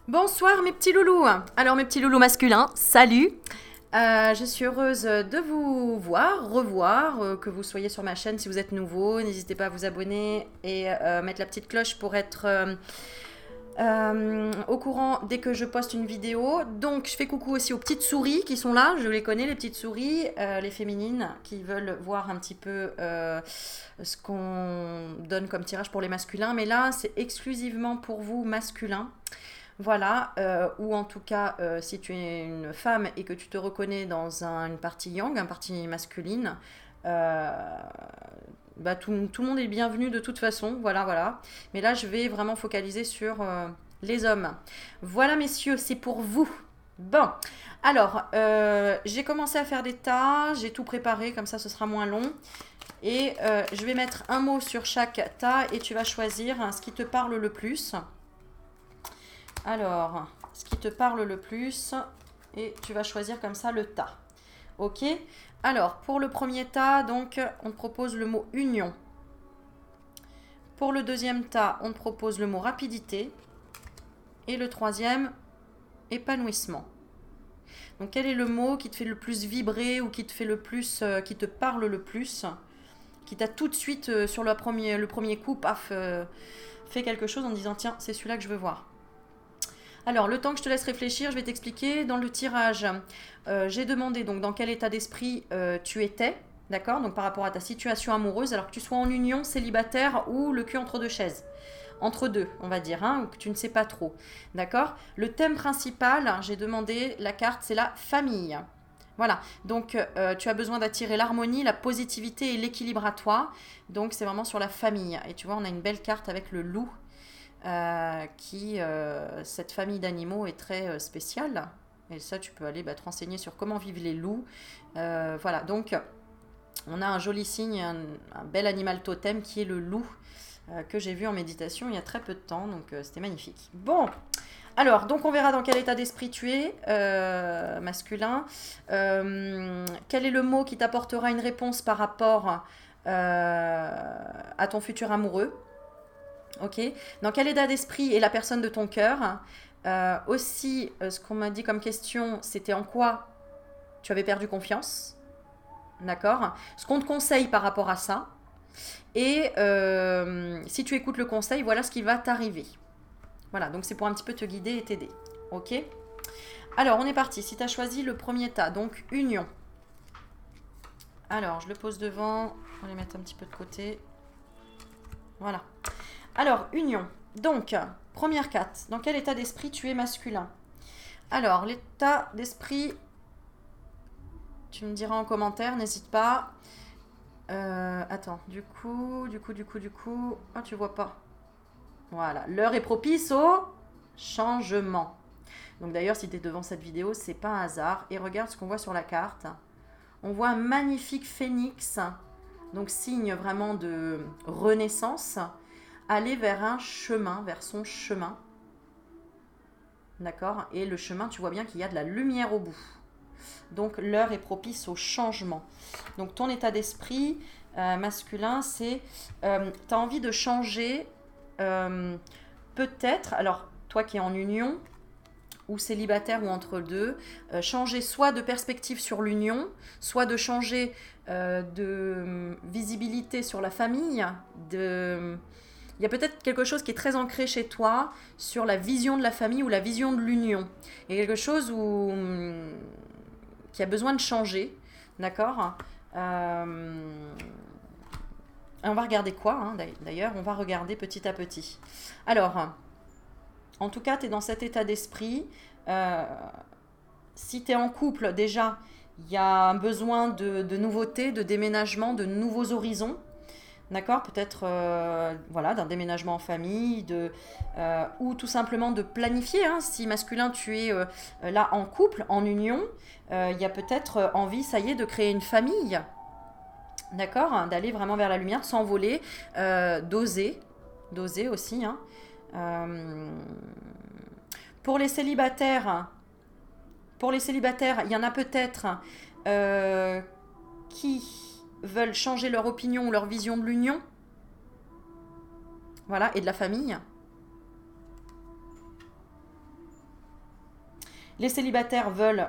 Bonsoir mes petits loulous. Alors mes petits loulous masculins, salut. Je suis heureuse de vous voir, revoir, que vous soyez sur ma chaîne si vous êtes nouveau. N'hésitez pas à vous abonner et mettre la petite cloche pour être au courant dès que je poste une vidéo. Donc je fais coucou aussi aux petites souris qui sont là, je les connais les petites souris, les féminines qui veulent voir un petit peu ce qu'on donne comme tirage pour les masculins. Mais là c'est exclusivement pour vous masculins. Voilà, ou en tout cas, si tu es une femme et que tu te reconnais dans une partie yang, une partie masculine, euh, bah, tout le monde est bienvenu de toute façon, voilà, voilà. Mais là, je vais vraiment focaliser sur les hommes. Voilà, messieurs, c'est pour vous. Bon, alors, j'ai commencé à faire des tas, j'ai tout préparé, comme ça ce sera moins long. Et je vais mettre un mot sur chaque tas et tu vas choisir ce qui te parle le plus. Alors, ce qui te parle le plus, et tu vas choisir comme ça le tas. Ok. Alors, pour le premier tas, donc, on te propose le mot union. Pour le deuxième tas, on te propose le mot rapidité. Et le troisième, épanouissement. Donc, quel est le mot qui te fait le plus vibrer ou qui te fait le plus, qui te parle le plus, qui t'a tout de suite, sur le premier coup, paf, fait quelque chose en disant tiens, c'est celui-là que je veux voir. Alors, le temps que je te laisse réfléchir, je vais t'expliquer. Dans le tirage, j'ai demandé donc dans quel état d'esprit tu étais, d'accord? Donc par rapport à ta situation amoureuse, alors que tu sois en union, célibataire ou le cul entre deux chaises. Entre deux, on va dire, hein, ou que tu ne sais pas trop, d'accord? Le thème principal, j'ai demandé, la carte, c'est la famille. Voilà, donc tu as besoin d'attirer l'harmonie, la positivité et l'équilibre à toi. Donc c'est vraiment sur la famille. Et tu vois, on a une belle carte avec le loup cette famille d'animaux est très spéciale. Et ça, tu peux aller te renseigner sur comment vivent les loups. Voilà, donc on a un joli signe, un bel animal totem qui est le loup, que j'ai vu en méditation il y a très peu de temps, donc c'était magnifique. Bon, alors, donc on verra dans quel état d'esprit tu es, masculin. Quel est le mot qui t'apportera une réponse par rapport à ton futur amoureux? Ok. Dans quel état d'esprit est la personne de ton cœur? Aussi, ce qu'on m'a dit comme question, c'était en quoi tu avais perdu confiance. D'accord. Ce qu'on te conseille par rapport à ça. Et si tu écoutes le conseil, voilà ce qui va t'arriver. Voilà, donc c'est pour un petit peu te guider et t'aider. Ok. Alors, on est parti. Si tu as choisi le premier tas, donc union. Alors, je le pose devant. On va les mettre un petit peu de côté. Voilà. Alors, union. Donc, première carte. Dans quel état d'esprit tu es masculin? Alors, l'état d'esprit, tu me diras en commentaire, n'hésite pas. Attends, du coup. Ah, tu vois pas. Voilà, l'heure est propice au changement. Donc d'ailleurs, si tu es devant cette vidéo, c'est pas un hasard. Et regarde ce qu'on voit sur la carte. On voit un magnifique phénix, donc signe vraiment de renaissance, aller vers un chemin, vers son chemin. D'accord. Et le chemin, tu vois bien qu'il y a de la lumière au bout. Donc l'heure est propice au changement. Donc ton état d'esprit masculin, c'est tu as envie de changer peut-être, alors toi qui es en union ou célibataire ou entre deux, changer soit de perspective sur l'union, soit de changer de visibilité sur la famille, il y a peut-être quelque chose qui est très ancré chez toi sur la vision de la famille ou la vision de l'union. Il y a quelque chose qui a besoin de changer, d'accord. On va regarder quoi, hein, d'ailleurs, on va regarder petit à petit. Alors, en tout cas, tu es dans cet état d'esprit. Si tu es en couple, déjà, il y a un besoin de nouveautés, de déménagement, de nouveaux horizons. D'accord. Peut-être voilà, d'un déménagement en famille, ou tout simplement de planifier. Hein. Si masculin, tu es là en couple, en union, il y a peut-être envie, ça y est, de créer une famille. D'accord. Hein, d'aller vraiment vers la lumière, de s'envoler, d'oser aussi. Hein. Euh, pour les célibataires, il y en a peut-être qui veulent changer leur opinion ou leur vision de l'union, voilà, et de la famille. Les célibataires veulent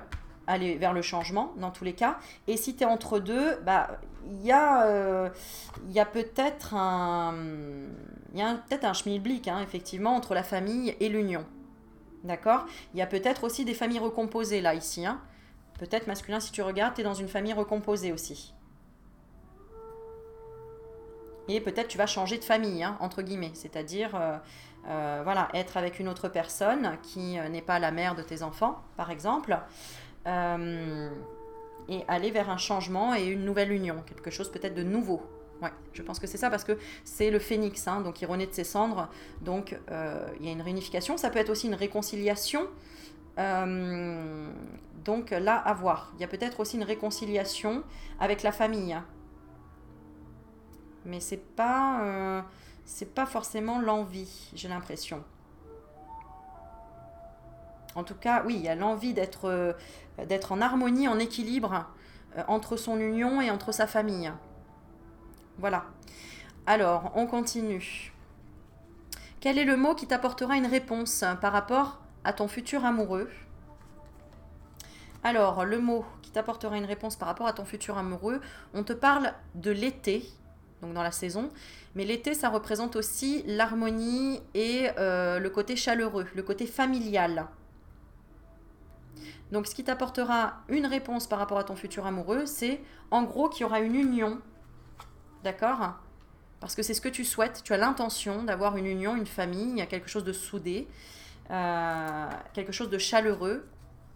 aller vers le changement, dans tous les cas. Et si tu es entre deux, bah, il y a peut-être un schmilblick, hein, effectivement, entre la famille et l'union. D'accord? Il y a peut-être aussi des familles recomposées, là, ici. Hein. Peut-être masculin, si tu regardes, tu es dans une famille recomposée aussi. Et peut-être tu vas changer de famille, hein, entre guillemets. C'est-à-dire, voilà, être avec une autre personne qui n'est pas la mère de tes enfants, par exemple. Et aller vers un changement et une nouvelle union. Quelque chose peut-être de nouveau. Ouais, je pense que c'est ça parce que c'est le phénix, hein, donc il renaît de ses cendres. Donc il y a une réunification. Ça peut être aussi une réconciliation. Donc là, à voir. Il y a peut-être aussi une réconciliation avec la famille. Hein. Mais c'est pas forcément l'envie, j'ai l'impression. En tout cas, oui, il y a l'envie d'être en harmonie, en équilibre entre son union et entre sa famille. Voilà. Alors, on continue. Quel est le mot qui t'apportera une réponse par rapport à ton futur amoureux? Alors, le mot qui t'apportera une réponse par rapport à ton futur amoureux, on te parle de l'été, donc dans la saison, mais l'été, ça représente aussi l'harmonie et le côté chaleureux, le côté familial. Donc, ce qui t'apportera une réponse par rapport à ton futur amoureux, c'est en gros qu'il y aura une union, d'accord? Parce que c'est ce que tu souhaites, tu as l'intention d'avoir une union, une famille, il y a quelque chose de soudé, quelque chose de chaleureux,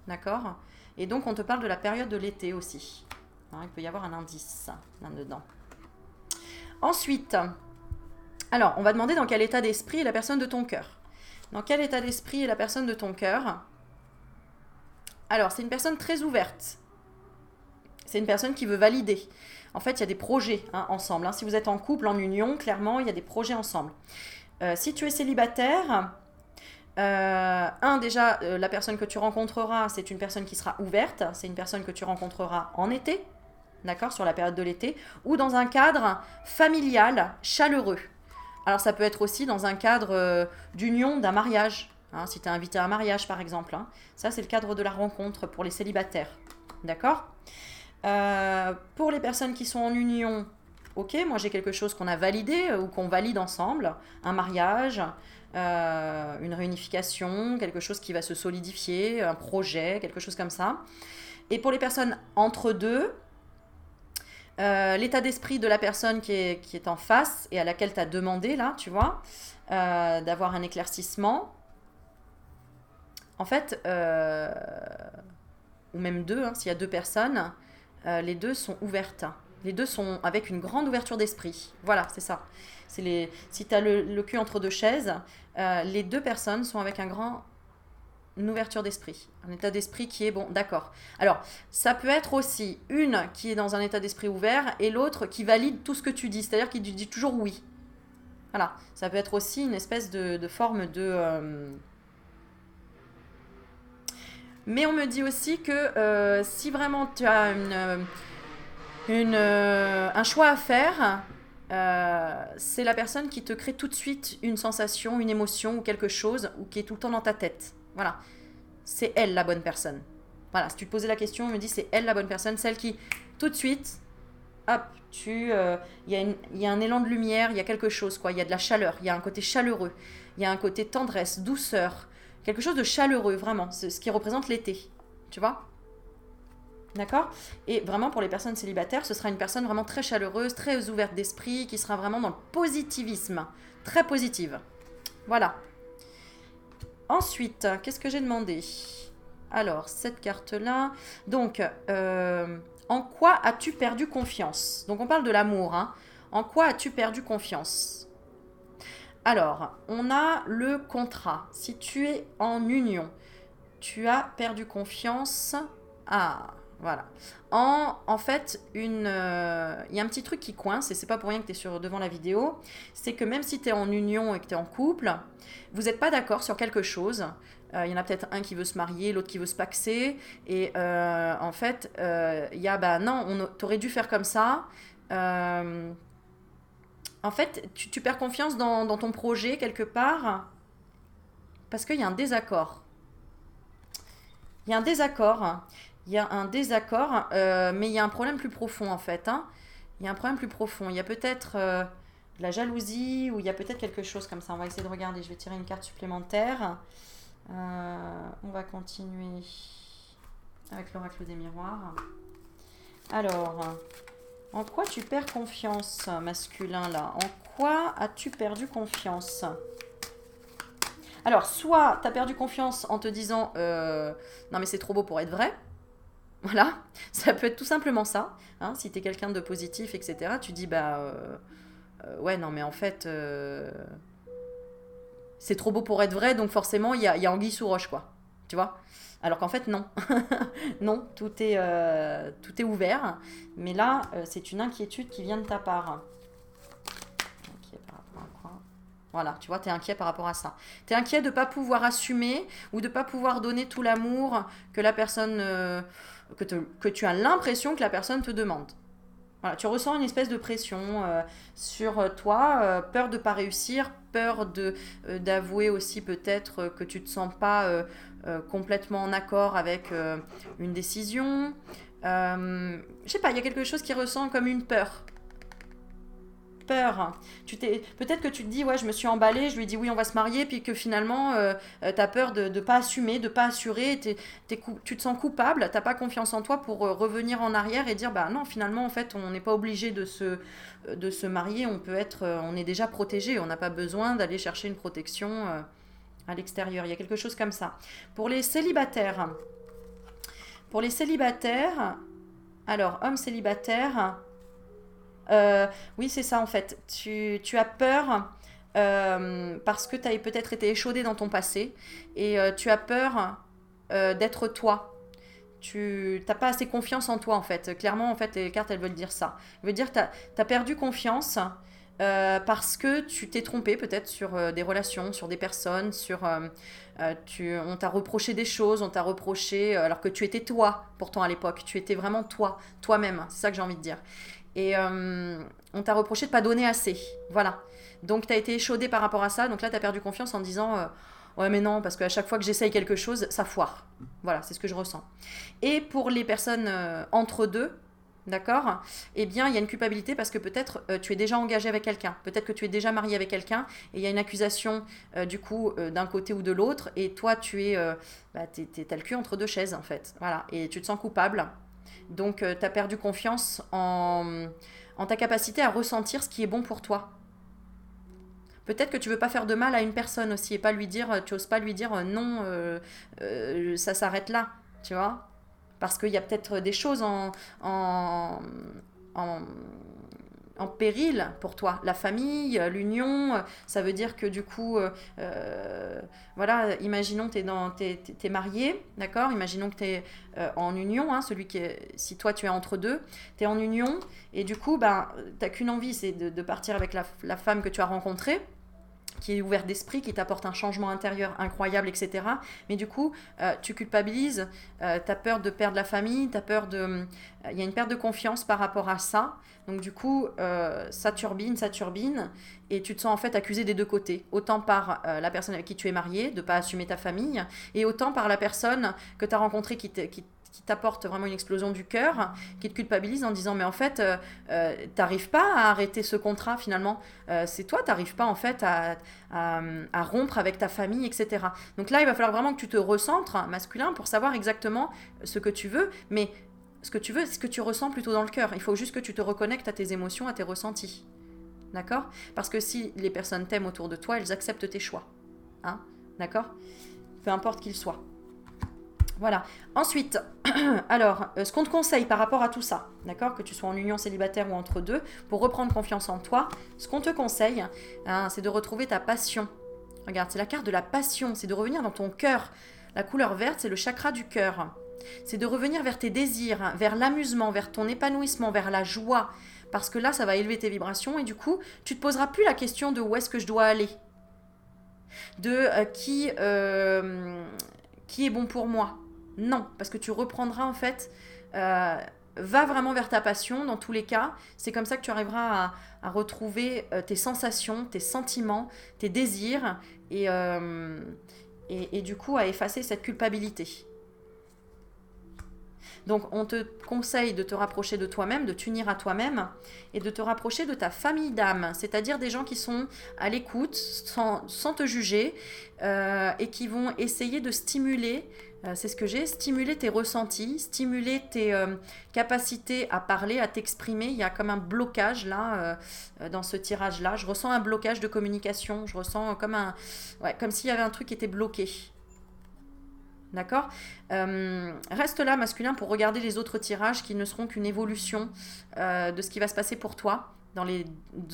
d'accord? Et donc, on te parle de la période de l'été aussi. Hein, il peut y avoir un indice là-dedans. Ensuite, alors, on va demander dans quel état d'esprit est la personne de ton cœur. Dans quel état d'esprit est la personne de ton cœur? Alors, c'est une personne très ouverte. C'est une personne qui veut valider. En fait, il y a des projets ensemble. Hein. Si vous êtes en couple, en union, clairement, il y a des projets ensemble. Si tu es célibataire, déjà, la personne que tu rencontreras, c'est une personne qui sera ouverte. C'est une personne que tu rencontreras en été, d'accord, sur la période de l'été, ou dans un cadre familial, chaleureux. Alors, ça peut être aussi dans un cadre d'union, d'un mariage. Hein, si tu es invité à un mariage, par exemple. Hein. Ça, c'est le cadre de la rencontre pour les célibataires. D'accord? Pour les personnes qui sont en union, ok, moi j'ai quelque chose qu'on a validé ou qu'on valide ensemble. Un mariage, une réunification, quelque chose qui va se solidifier, un projet, quelque chose comme ça. Et pour les personnes entre deux, l'état d'esprit de la personne qui est en face et à laquelle tu as demandé, là, tu vois, d'avoir un éclaircissement. En fait, ou même deux, hein, s'il y a deux personnes, les deux sont ouvertes. Les deux sont avec une grande ouverture d'esprit. Voilà, c'est ça. Si tu as le cul entre deux chaises, les deux personnes sont avec une ouverture d'esprit. Un état d'esprit qui est bon, d'accord. Alors, ça peut être aussi une qui est dans un état d'esprit ouvert et l'autre qui valide tout ce que tu dis, c'est-à-dire qui dit toujours oui. Voilà, ça peut être aussi une espèce de forme de... Mais on me dit aussi que si vraiment tu as un choix à faire, c'est la personne qui te crée tout de suite une sensation, une émotion ou quelque chose ou qui est tout le temps dans ta tête. Voilà, c'est elle la bonne personne. Voilà, si tu te posais la question, on me dit c'est elle la bonne personne, celle qui tout de suite, hop, il y a un élan de lumière, il y a quelque chose, quoi. Il y a de la chaleur, il y a un côté chaleureux, il y a un côté tendresse, douceur. Quelque chose de chaleureux, vraiment. C'est ce qui représente l'été. Tu vois? D'accord? Et vraiment, pour les personnes célibataires, ce sera une personne vraiment très chaleureuse, très ouverte d'esprit, qui sera vraiment dans le positivisme. Très positive. Voilà. Ensuite, qu'est-ce que j'ai demandé? Alors, cette carte-là. Donc, en quoi as-tu perdu confiance? Donc, on parle de l'amour. Hein. En quoi as-tu perdu confiance? Alors, on a le contrat. Si tu es en union, tu as perdu confiance. Ah, voilà. En fait, il y a un petit truc qui coince, et c'est pas pour rien que tu es devant la vidéo, c'est que même si tu es en union et que tu es en couple, vous n'êtes pas d'accord sur quelque chose. Il y en a peut-être un qui veut se marier, l'autre qui veut se paxer, et en fait, il y a, bah non, t'aurais dû faire comme ça. En fait, tu perds confiance dans ton projet quelque part parce qu'il y a un désaccord. Il y a un désaccord. Il y a un désaccord, mais il y a un problème plus profond en fait. Hein. Il y a un problème plus profond. Il y a peut-être de la jalousie ou il y a peut-être quelque chose comme ça. On va essayer de regarder. Je vais tirer une carte supplémentaire. On va continuer avec l'oracle des miroirs. Alors, en quoi tu perds confiance, masculin, là? En quoi as-tu perdu confiance? Alors, soit tu as perdu confiance en te disant non mais c'est trop beau pour être vrai. Voilà, ça peut être tout simplement ça. Hein, si tu es quelqu'un de positif, etc., tu dis bah ouais, non mais en fait c'est trop beau pour être vrai, donc forcément il y a anguille sous roche, quoi. Tu vois? Alors qu'en fait, non. Non, tout est ouvert. Mais là, c'est une inquiétude qui vient de ta part. Inquiet par rapport à quoi? Voilà, tu vois, tu es inquiet par rapport à ça. Tu es inquiet de ne pas pouvoir assumer ou de ne pas pouvoir donner tout l'amour que la personne, que tu as l'impression que la personne te demande. Voilà, tu ressens une espèce de pression sur toi, peur de ne pas réussir, peur d'avouer aussi peut-être que tu ne te sens pas complètement en accord avec une décision. Je sais pas, il y a quelque chose qui ressent comme une peur. Peur. Peut-être que tu te dis, ouais, je me suis emballée, je lui ai dit oui, on va se marier, puis que finalement, tu as peur de ne pas assumer, de ne pas assurer, tu te sens coupable, tu n'as pas confiance en toi pour revenir en arrière et dire, bah non, finalement, en fait, on n'est pas obligé de se marier, on est déjà protégé, on n'a pas besoin d'aller chercher une protection à l'extérieur. Il y a quelque chose comme ça. Pour les célibataires, alors, homme célibataire, oui, c'est ça en fait. Tu as peur parce que tu as peut-être été échaudé dans ton passé et tu as peur d'être toi. Tu n'as pas assez confiance en toi en fait. Clairement, en fait, les cartes elles veulent dire ça. Ça veut dire que tu as perdu confiance parce que tu t'es trompé peut-être sur des relations, sur des personnes, on t'a reproché des choses, on t'a reproché alors que tu étais toi pourtant à l'époque. Tu étais vraiment toi, toi-même. C'est ça que j'ai envie de dire. Et on t'a reproché de pas donner assez. Voilà. Donc tu as été échaudé par rapport à ça. Donc là, tu as perdu confiance en disant ouais, mais non, parce qu'à chaque fois que j'essaye quelque chose, ça foire. Voilà, c'est ce que je ressens. Et pour les personnes entre deux, d'accord, eh bien, il y a une culpabilité parce que peut-être tu es déjà engagé avec quelqu'un. Peut-être que tu es déjà marié avec quelqu'un et il y a une accusation du coup d'un côté ou de l'autre. Et toi, t'as le cul entre deux chaises en fait. Voilà. Et tu te sens coupable. Donc, tu as perdu confiance en ta capacité à ressentir ce qui est bon pour toi. Peut-être que tu veux pas faire de mal à une personne aussi et pas lui dire, tu oses pas lui dire non, ça s'arrête là, tu vois. Parce qu'il y a peut-être des choses en, en péril pour toi. La famille, l'union, ça veut dire que du coup, voilà, imaginons que t'es marié, d'accord. Imaginons que tu es en union, hein, si toi tu es entre deux, tu es en union, et du coup, ben, t'as qu'une envie, c'est de partir avec la femme que tu as rencontrée, qui est ouverte d'esprit, qui t'apporte un changement intérieur incroyable, etc. Mais du coup, tu culpabilises, tu as peur de perdre la famille, il y a une perte de confiance par rapport à ça. Donc du coup, ça turbine, et tu te sens en fait accusé des deux côtés. Autant par la personne avec qui tu es marié, de ne pas assumer ta famille, et autant par la personne que tu as rencontrée qui t'apporte vraiment une explosion du cœur, qui te culpabilise en disant mais en fait t'arrives pas à arrêter ce contrat finalement, c'est toi t'arrives pas en fait à rompre avec ta famille, etc. Donc là il va falloir vraiment que tu te recentres masculin pour savoir exactement ce que tu veux, mais ce que tu veux c'est ce que tu ressens plutôt dans le cœur. Il faut juste que tu te reconnectes à tes émotions, à tes ressentis, d'accord? Parce que si les personnes t'aiment autour de toi, elles acceptent tes choix, hein, d'accord? Peu importe qu'ils soient. Voilà. Ensuite, alors, ce qu'on te conseille par rapport à tout ça, d'accord, que tu sois en union célibataire ou entre deux, pour reprendre confiance en toi, ce qu'on te conseille, hein, c'est de retrouver ta passion. Regarde, c'est la carte de la passion, c'est de revenir dans ton cœur. La couleur verte, c'est le chakra du cœur. C'est de revenir vers tes désirs, vers l'amusement, vers ton épanouissement, vers la joie. Parce que là, ça va élever tes vibrations et du coup, tu te poseras plus la question de où est-ce que je dois aller. De qui est bon pour moi. Non, parce que tu reprendras en fait, va vraiment vers ta passion dans tous les cas. C'est comme ça que tu arriveras à retrouver tes sensations, tes sentiments, tes désirs et du coup à effacer cette culpabilité. Donc, on te conseille de te rapprocher de toi-même, de t'unir à toi-même et de te rapprocher de ta famille d'âme, c'est-à-dire des gens qui sont à l'écoute, sans te juger et qui vont essayer de stimuler, c'est ce que j'ai, stimuler tes ressentis, stimuler tes capacités à parler, à t'exprimer. Il y a comme un blocage là, dans ce tirage-là. Je ressens un blocage de communication, je ressens comme comme s'il y avait un truc qui était bloqué. D'accord. Reste là, masculin, pour regarder les autres tirages qui ne seront qu'une évolution de ce qui va se passer pour toi dans les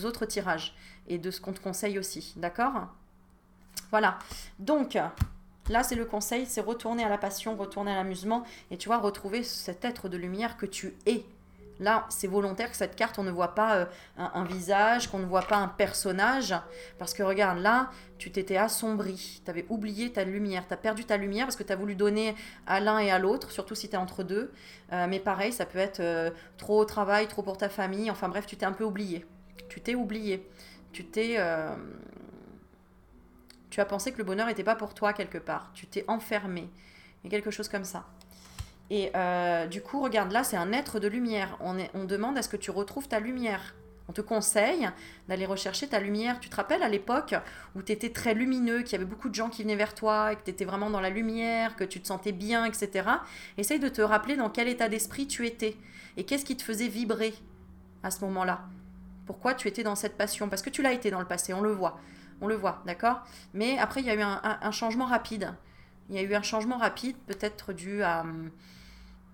autres tirages et de ce qu'on te conseille aussi. D'accord. Voilà. Donc, là, c'est le conseil, c'est retourner à la passion, retourner à l'amusement et tu vois, retrouver cet être de lumière que tu es. Là, c'est volontaire que cette carte, on ne voit pas un visage, qu'on ne voit pas un personnage. Parce que regarde, là, tu t'étais assombri. Tu avais oublié ta lumière. Tu as perdu ta lumière parce que tu as voulu donner à l'un et à l'autre, surtout si tu es entre deux. Mais pareil, ça peut être trop au travail, trop pour ta famille. Enfin bref, tu t'es un peu oublié. Tu t'es oublié. Tu as pensé que le bonheur n'était pas pour toi quelque part. Tu t'es enfermé. Et quelque chose comme ça. Et du coup, regarde, là, c'est un être de lumière. On demande à ce que tu retrouves ta lumière. On te conseille d'aller rechercher ta lumière. Tu te rappelles à l'époque où tu étais très lumineux, qu'il y avait beaucoup de gens qui venaient vers toi, et que tu étais vraiment dans la lumière, que tu te sentais bien, etc. Essaye de te rappeler dans quel état d'esprit tu étais. Et qu'est-ce qui te faisait vibrer à ce moment-là. Pourquoi tu étais dans cette passion. Parce que tu l'as été dans le passé, on le voit. On le voit, d'accord. Mais après, il y a eu un changement rapide. Il y a eu un changement rapide, peut-être dû à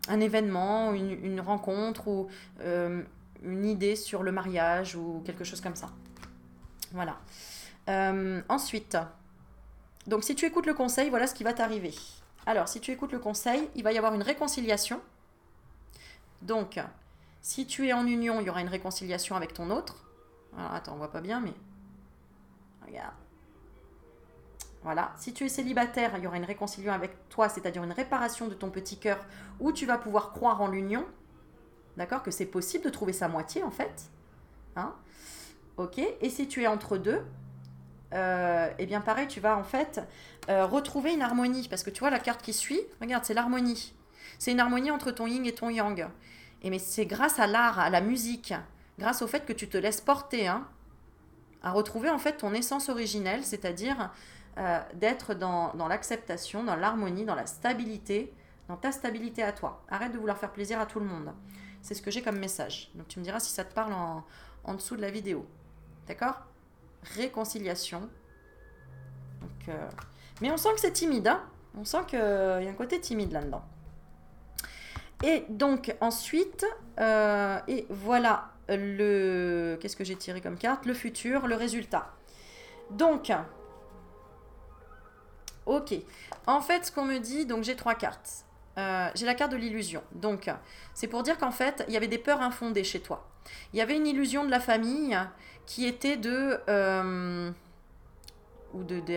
un événement, une rencontre ou une idée sur le mariage ou quelque chose comme ça. Voilà. Ensuite, donc si tu écoutes le conseil, voilà ce qui va t'arriver. Alors, si tu écoutes le conseil, il va y avoir une réconciliation. Donc, si tu es en union, il y aura une réconciliation avec ton autre. Alors, attends, on voit pas bien, mais... Regarde. Voilà. Si tu es célibataire, il y aura une réconciliation avec toi, c'est-à-dire une réparation de ton petit cœur où tu vas pouvoir croire en l'union. D'accord. Que c'est possible de trouver sa moitié, en fait. Hein. Ok. Et si tu es entre deux, eh bien pareil, tu vas en fait retrouver une harmonie. Parce que tu vois la carte qui suit, regarde, c'est l'harmonie. C'est une harmonie entre ton yin et ton yang. Et mais c'est grâce à l'art, à la musique, grâce au fait que tu te laisses porter, hein, à retrouver en fait ton essence originelle, c'est-à-dire d'être dans l'acceptation, dans l'harmonie, dans la stabilité, dans ta stabilité à toi. Arrête de vouloir faire plaisir à tout le monde. C'est ce que j'ai comme message. Donc tu me diras si ça te parle en dessous de la vidéo. D'accord. Réconciliation. Donc, mais on sent que c'est timide, hein. On sent qu'il y a un côté timide là-dedans. Et donc ensuite, et voilà qu'est-ce que j'ai tiré comme carte? Le futur, le résultat. Donc, ok. En fait, ce qu'on me dit, donc j'ai 3 cartes. J'ai la carte de l'illusion. Donc, c'est pour dire qu'en fait, il y avait des peurs infondées chez toi. Il y avait une illusion de la famille qui était des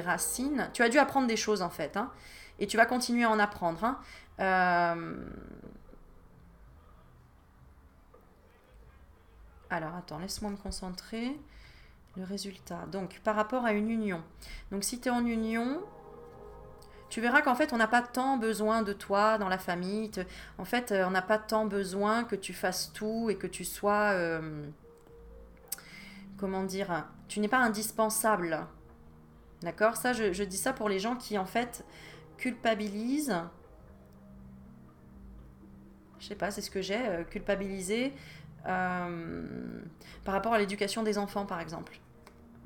racines. Tu as dû apprendre des choses en fait, hein, et tu vas continuer à en apprendre. Hein. Alors, attends, laisse-moi me concentrer. Le résultat. Donc, par rapport à une union. Donc, si tu es en union, tu verras qu'en fait, on n'a pas tant besoin de toi dans la famille. En fait, on n'a pas tant besoin que tu fasses tout et que tu sois... comment dire? Tu n'es pas indispensable. D'accord? Ça, je dis ça pour les gens qui, en fait, culpabilisent. Je sais pas, c'est ce que j'ai, culpabiliser par rapport à l'éducation des enfants, par exemple.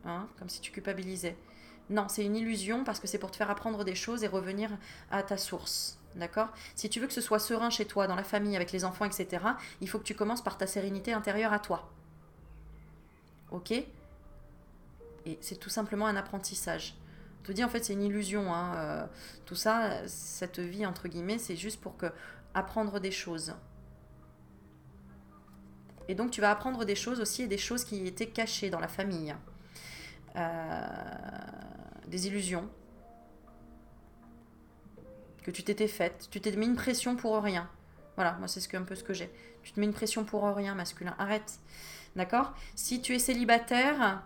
Hein, comme si tu culpabilisais. Non, c'est une illusion parce que c'est pour te faire apprendre des choses et revenir à ta source. D'accord? Si tu veux que ce soit serein chez toi, dans la famille, avec les enfants, etc., il faut que tu commences par ta sérénité intérieure à toi. Ok? Et c'est tout simplement un apprentissage. On te dit en fait c'est une illusion. Hein, tout ça, cette vie, entre guillemets, c'est juste pour apprendre des choses. Et donc tu vas apprendre des choses aussi et des choses qui étaient cachées dans la famille. Des illusions que tu t'étais faites. Tu t'es mis une pression pour rien. Voilà, moi c'est un peu ce que j'ai. Tu te mets une pression pour rien, masculin. Arrête. D'accord? Si tu es célibataire,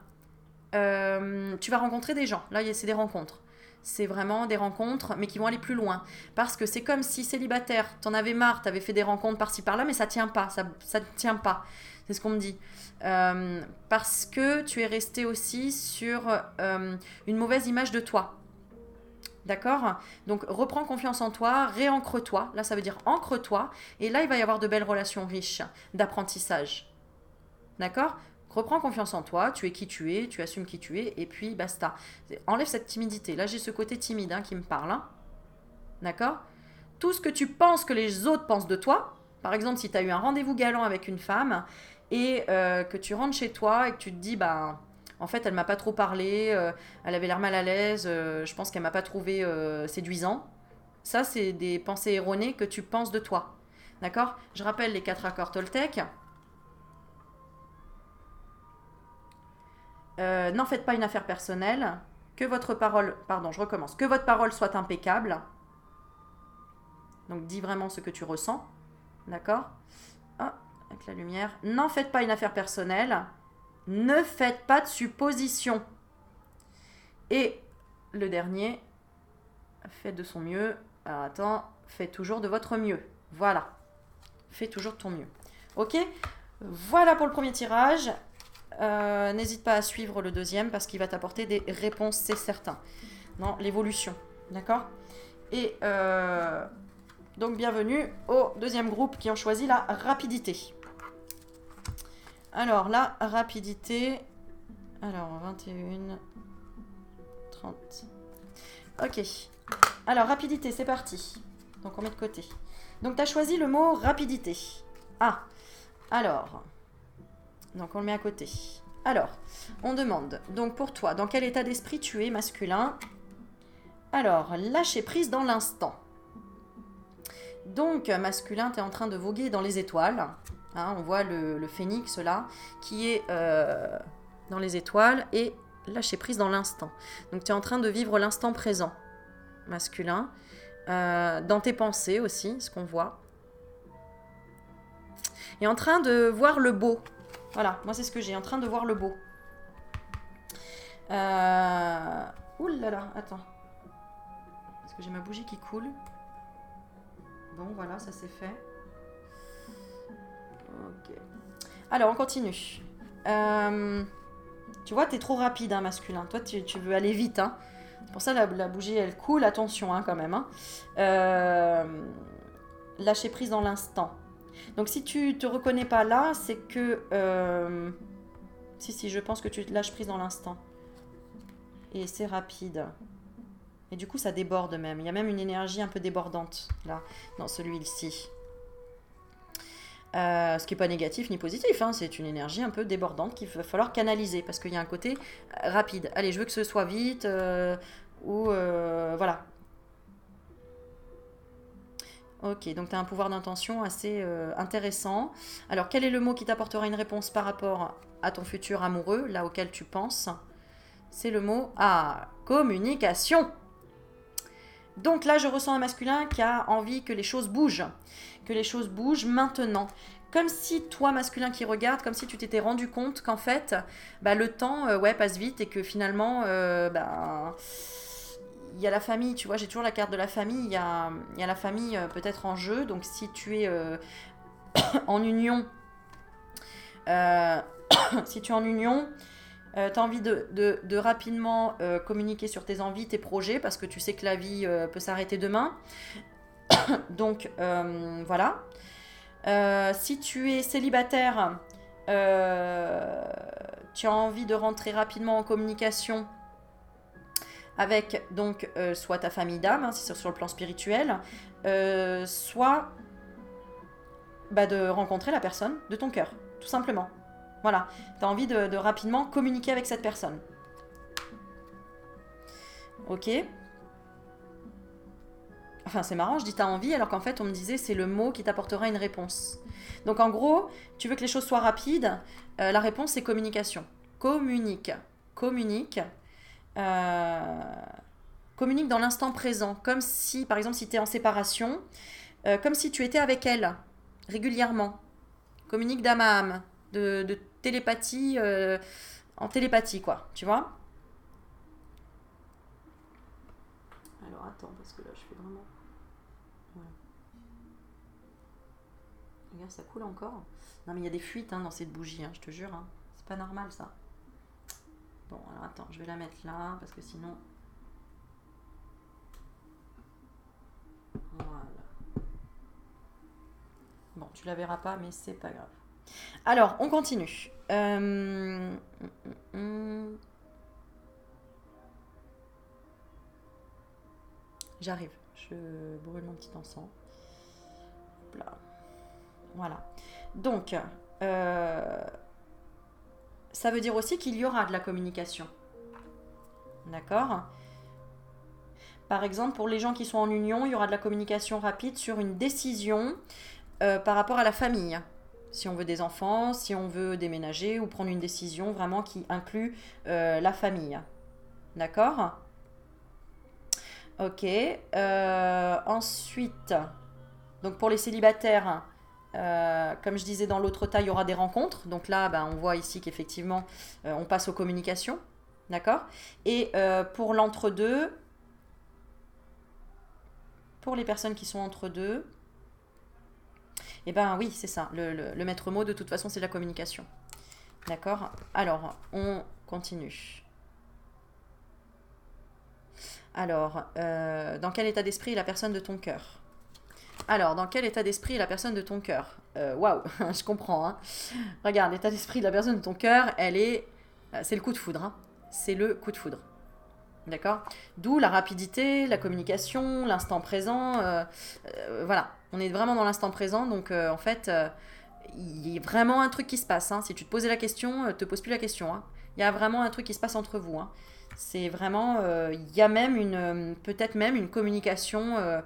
tu vas rencontrer des gens. Là, c'est des rencontres. c'est vraiment des rencontres, mais qui vont aller plus loin. Parce que c'est comme si célibataire, t'en avais marre, t'avais fait des rencontres par-ci par-là, mais ça tient pas, ça ne tient pas. C'est ce qu'on me dit. Parce que tu es resté aussi sur une mauvaise image de toi. D'accord? Donc reprends confiance en toi, réancre-toi. Là, ça veut dire ancre-toi. Et là, il va y avoir de belles relations riches d'apprentissage. D'accord? Reprends confiance en toi, tu es qui tu es, tu assumes qui tu es, et puis basta. Enlève cette timidité. Là, j'ai ce côté timide qui me parle. D'accord? Tout ce que tu penses que les autres pensent de toi, par exemple, si tu as eu un rendez-vous galant avec une femme, et que tu rentres chez toi et que tu te dis, bah, en fait, elle m'a pas trop parlé, elle avait l'air mal à l'aise, je pense qu'elle m'a pas trouvé séduisant. Ça, c'est des pensées erronées que tu penses de toi. D'accord? Je rappelle les 4 accords Toltec. N'en faites pas une affaire personnelle. Que votre parole, pardon, je recommence. Que votre parole soit impeccable. Donc dis vraiment ce que tu ressens. D'accord? Ah, avec la lumière. N'en faites pas une affaire personnelle. Ne faites pas de suppositions. Et le dernier, faites de son mieux. Alors attends, faites toujours de votre mieux. Voilà. Fais toujours de ton mieux. Ok? Voilà pour le premier tirage. N'hésite pas à suivre le deuxième parce qu'il va t'apporter des réponses, c'est certain, dans l'évolution. D'accord? Et donc bienvenue au deuxième groupe qui ont choisi la rapidité. Alors la rapidité, alors 21, 30. Ok. Alors rapidité, c'est parti. Donc on met de côté. Donc tu as choisi le mot rapidité. Ah, alors, donc on le met à côté. Alors, on demande, donc pour toi, dans quel état d'esprit tu es masculin? Alors, lâcher prise dans l'instant. Donc, masculin, tu es en train de voguer dans les étoiles. On voit le phénix là, qui est dans les étoiles et lâcher prise dans l'instant. Donc, tu es en train de vivre l'instant présent, masculin. Dans tes pensées aussi, ce qu'on voit. Et en train de voir le beau. Voilà, moi c'est ce que j'ai, en train de voir le beau. Ouh là là, attends. Parce que j'ai ma bougie qui coule. Bon, voilà, ça c'est fait. Ok. Alors, on continue. Tu vois, t'es trop rapide, masculin. Toi, tu veux aller vite. C'est pour ça la bougie, elle coule. Attention, quand même. Lâcher prise dans l'instant. Donc, si tu te reconnais pas là, c'est que... Si, je pense que tu te lâches prise dans l'instant. Et c'est rapide. Et du coup, ça déborde même. Il y a même une énergie un peu débordante, là, dans celui-ci. Ce qui n'est pas négatif ni positif, c'est une énergie un peu débordante qu'il va falloir canaliser, parce qu'il y a un côté rapide. Allez, je veux que ce soit vite, ou voilà. Ok, donc tu as un pouvoir d'intention assez intéressant. Alors, quel est le mot qui t'apportera une réponse par rapport à ton futur amoureux, là auquel tu penses? C'est le mot communication. Donc là, je ressens un masculin qui a envie que les choses bougent. Que les choses bougent maintenant. Comme si toi, masculin qui regarde, comme si tu t'étais rendu compte qu'en fait, le temps passe vite et que finalement, il y a la famille, tu vois, j'ai toujours la carte de la famille, il y a la famille peut-être en jeu. Donc si tu es en union, si tu es en union, tu as envie de rapidement communiquer sur tes envies, tes projets, parce que tu sais que la vie peut s'arrêter demain. Donc, voilà. Si tu es célibataire, tu as envie de rentrer rapidement en communication avec donc soit ta famille d'âme, si c'est sur le plan spirituel, soit de rencontrer la personne de ton cœur, tout simplement. Voilà, tu as envie de rapidement communiquer avec cette personne. Ok. Enfin, c'est marrant, je dis t'as envie, alors qu'en fait, on me disait c'est le mot qui t'apportera une réponse. Donc, en gros, tu veux que les choses soient rapides. La réponse, c'est communication. Communique. Communique dans l'instant présent. Comme si, par exemple, si tu es en séparation, comme si tu étais avec elle régulièrement. Communique d'âme à âme. De télépathie, en télépathie, quoi. Tu vois ? Alors attends, parce que là je fais vraiment... Ouais. Regarde, ça coule encore. Non mais il y a des fuites hein, dans cette bougie, hein, je te jure. Hein. C'est pas normal ça. Bon, alors attends, je vais la mettre là, parce que sinon... Voilà. Bon, tu la verras pas, mais c'est pas grave. Alors, on continue. J'arrive. Je brûle mon petit encens. Hop là. Voilà. Donc, ça veut dire aussi qu'il y aura de la communication. D'accord ? Par exemple, pour les gens qui sont en union, il y aura de la communication rapide sur une décision par rapport à la famille. Si on veut des enfants, si on veut déménager ou prendre une décision vraiment qui inclut la famille. D'accord ? Ok. Ensuite, donc pour les célibataires, comme je disais dans l'autre tas, il y aura des rencontres. Donc là, ben, on voit ici qu'effectivement, on passe aux communications. D'accord ? Et pour l'entre-deux, pour les personnes qui sont entre deux, eh ben oui, c'est ça. Le maître mot, de toute façon, c'est la communication. D'accord ? Alors, on continue. Alors, dans quel état d'esprit est la personne de ton cœur ? Alors, dans quel état d'esprit est la personne de ton cœur ? Waouh, je comprends. Hein. Regarde, l'état d'esprit de la personne de ton cœur, c'est le coup de foudre. Hein. C'est le coup de foudre. D'accord ? D'où la rapidité, la communication, l'instant présent. Voilà, on est vraiment dans l'instant présent. Donc, en fait, il y a vraiment un truc qui se passe. Hein. Si tu te posais la question, te pose plus la question. Hein. Il y a vraiment un truc qui se passe entre vous. Hein. C'est vraiment... il y a même peut-être même une communication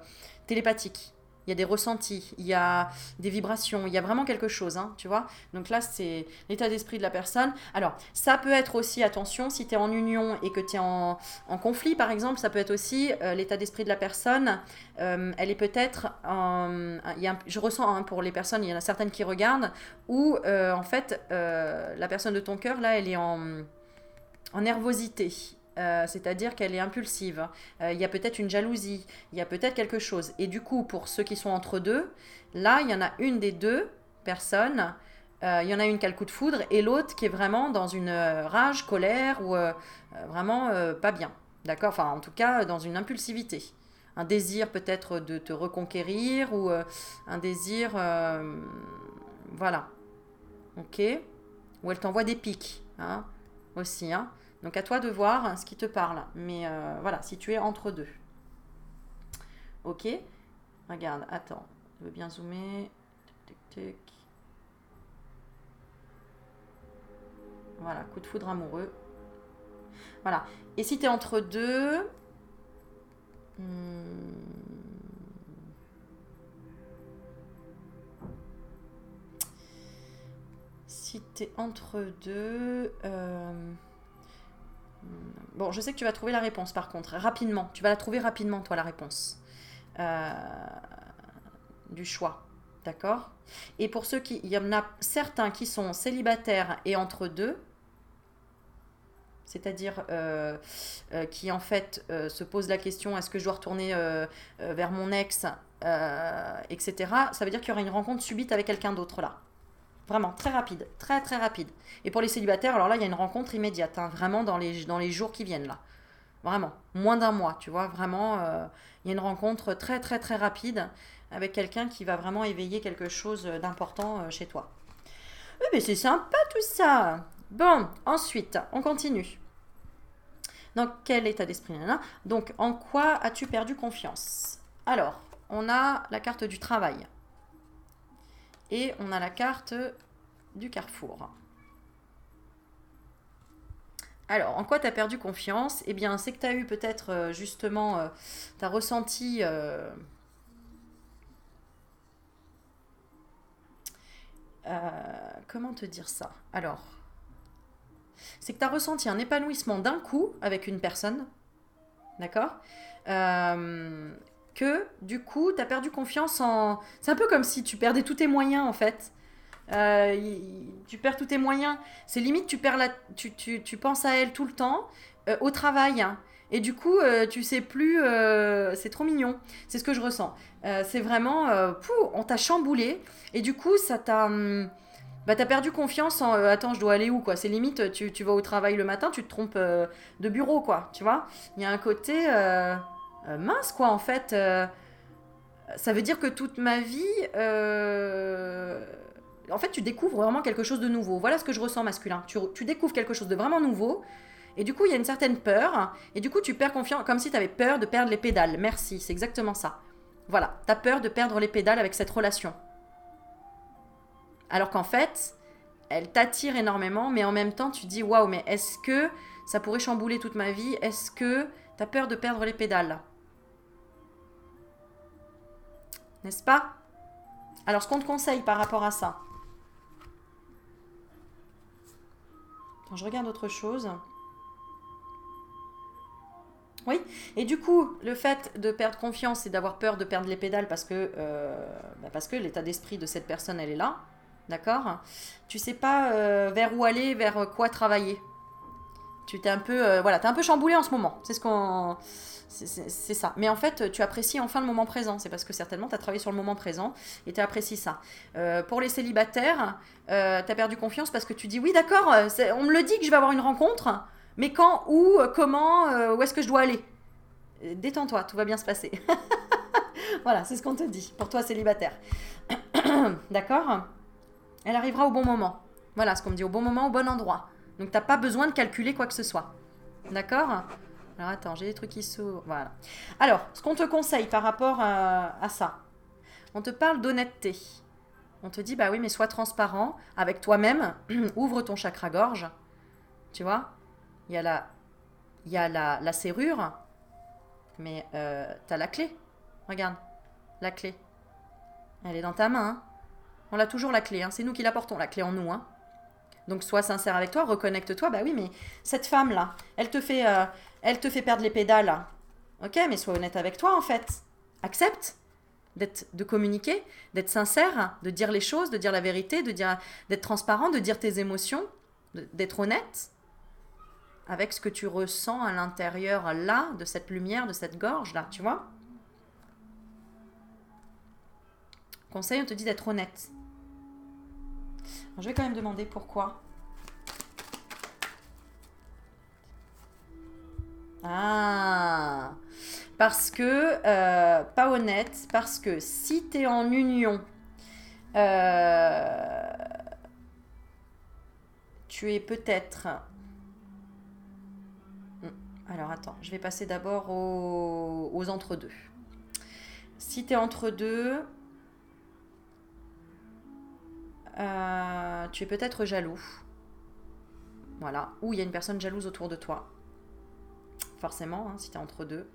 télépathique. Il y a des ressentis, il y a des vibrations, il y a vraiment quelque chose, hein, tu vois. Donc là, c'est l'état d'esprit de la personne. Alors, ça peut être aussi, attention, si tu es en union et que tu es en conflit, par exemple, ça peut être aussi l'état d'esprit de la personne. Elle est peut-être... je ressens hein, pour les personnes, il y en a certaines qui regardent, où en fait, la personne de ton cœur, là, elle est en nervosité. C'est-à-dire qu'elle est impulsive. Il y a peut-être une jalousie, il y a peut-être quelque chose. Et du coup, pour ceux qui sont entre deux, là, il y en a une des deux personnes, il y en a une qui a le coup de foudre, et l'autre qui est vraiment dans une rage, colère, ou vraiment pas bien. D'accord ? Enfin, en tout cas, dans une impulsivité. Un désir peut-être de te reconquérir, ou un désir... voilà. Ok ? Ou elle t'envoie des pics, hein, aussi, hein. Donc à toi de voir ce qui te parle. Mais voilà, si tu es entre deux. Ok ? Regarde, attends. Je veux bien zoomer. Tic, tic, tic. Voilà, coup de foudre amoureux. Voilà. Et si tu es entre deux... Si tu es entre deux... Bon, je sais que tu vas trouver la réponse par contre, rapidement. Tu vas la trouver rapidement, toi, la réponse du choix. D'accord ? Et pour ceux qui... Il y en a certains qui sont célibataires et entre deux, c'est-à-dire qui en fait se posent la question est-ce que je dois retourner vers mon ex, etc. Ça veut dire qu'il y aura une rencontre subite avec quelqu'un d'autre là. Vraiment, très rapide, très très rapide. Et pour les célibataires, alors là, il y a une rencontre immédiate, hein, vraiment dans les jours qui viennent là. Vraiment, moins d'un mois, tu vois, vraiment, il y a une rencontre très très très rapide avec quelqu'un qui va vraiment éveiller quelque chose d'important chez toi. Oui, mais c'est sympa tout ça. Bon, ensuite, on continue. Dans quel état d'esprit, nana ? Donc, en quoi as-tu perdu confiance ? Alors, on a la carte du travail. Et on a la carte du carrefour. Alors, en quoi tu as perdu confiance ? Eh bien, c'est que tu as eu peut-être justement, tu as ressenti comment te dire ça ? Alors, c'est que tu as ressenti un épanouissement d'un coup avec une personne, d'accord ? Que du coup, tu as perdu confiance en... C'est un peu comme si tu perdais tous tes moyens en fait. Tu perds tous tes moyens. C'est limite, tu penses à elle tout le temps, au travail. Hein. Et du coup, tu sais plus, c'est trop mignon. C'est ce que je ressens. C'est vraiment, on t'a chamboulé. Et du coup, ça t'a, bah, t'as perdu confiance en, attends, je dois aller où, quoi. C'est limite, tu vas au travail le matin, tu te trompes de bureau, quoi. Tu vois. Il y a un côté mince, quoi, en fait. Ça veut dire que toute ma vie, en fait, tu découvres vraiment quelque chose de nouveau. Voilà ce que je ressens masculin. Tu découvres quelque chose de vraiment nouveau. Et du coup, il y a une certaine peur. Et du coup, tu perds confiance, comme si tu avais peur de perdre les pédales. Merci, c'est exactement ça. Voilà, tu as peur de perdre les pédales avec cette relation. Alors qu'en fait, elle t'attire énormément, mais en même temps, tu te dis, waouh, mais est-ce que ça pourrait chambouler toute ma vie? Est-ce que tu as peur de perdre les pédales? N'est-ce pas? Alors, ce qu'on te conseille par rapport à ça. Attends, je regarde autre chose. Oui, et du coup, le fait de perdre confiance et d'avoir peur de perdre les pédales parce que l'état d'esprit de cette personne, elle est là, d'accord? Tu sais pas vers où aller, vers quoi travailler. Tu t'es un peu, voilà, t'es un peu chamboulé en ce moment. C'est ce qu'on, c'est ça. Mais en fait, tu apprécies enfin le moment présent. C'est parce que certainement, tu as travaillé sur le moment présent et tu apprécies ça. Pour les célibataires, tu as perdu confiance parce que tu dis oui, d'accord, on me le dit que je vais avoir une rencontre, mais quand, où, comment, où est-ce que je dois aller? Détends-toi, tout va bien se passer. Voilà, c'est ce qu'on te dit pour toi célibataire. D'accord? Elle arrivera au bon moment. Voilà ce qu'on me dit, au bon moment, au bon endroit. Donc t'as pas besoin de calculer quoi que ce soit. D'accord? Alors attends, j'ai des trucs qui s'ouvrent. Voilà. Alors, ce qu'on te conseille par rapport à ça, on te parle d'honnêteté. On te dit, bah oui, mais sois transparent avec toi-même. Ouvre ton chakra-gorge. Tu vois? Il y a la serrure, mais t'as la clé. Regarde, la clé. Elle est dans ta main. Hein. On a toujours la clé. Hein. C'est nous qui la portons, la clé en nous. Hein. Donc sois sincère avec toi, reconnecte-toi. Bah oui, mais cette femme-là, elle te fait perdre les pédales. Ok, mais sois honnête avec toi en fait. Accepte de communiquer, d'être sincère, de dire les choses, de dire la vérité, d'être transparent, de dire tes émotions, d'être honnête avec ce que tu ressens à l'intérieur là, de cette lumière, de cette gorge là, tu vois. Conseil, on te dit d'être honnête. Alors, je vais quand même demander pourquoi. Ah, parce que, pas honnête, parce que si tu es en union, euh, tu es peut-être... Alors attends, je vais passer d'abord aux entre-deux. Si tu es entre deux, tu es peut-être jaloux. Voilà, ou il y a une personne jalouse autour de toi. Forcément, hein, si tu es entre deux.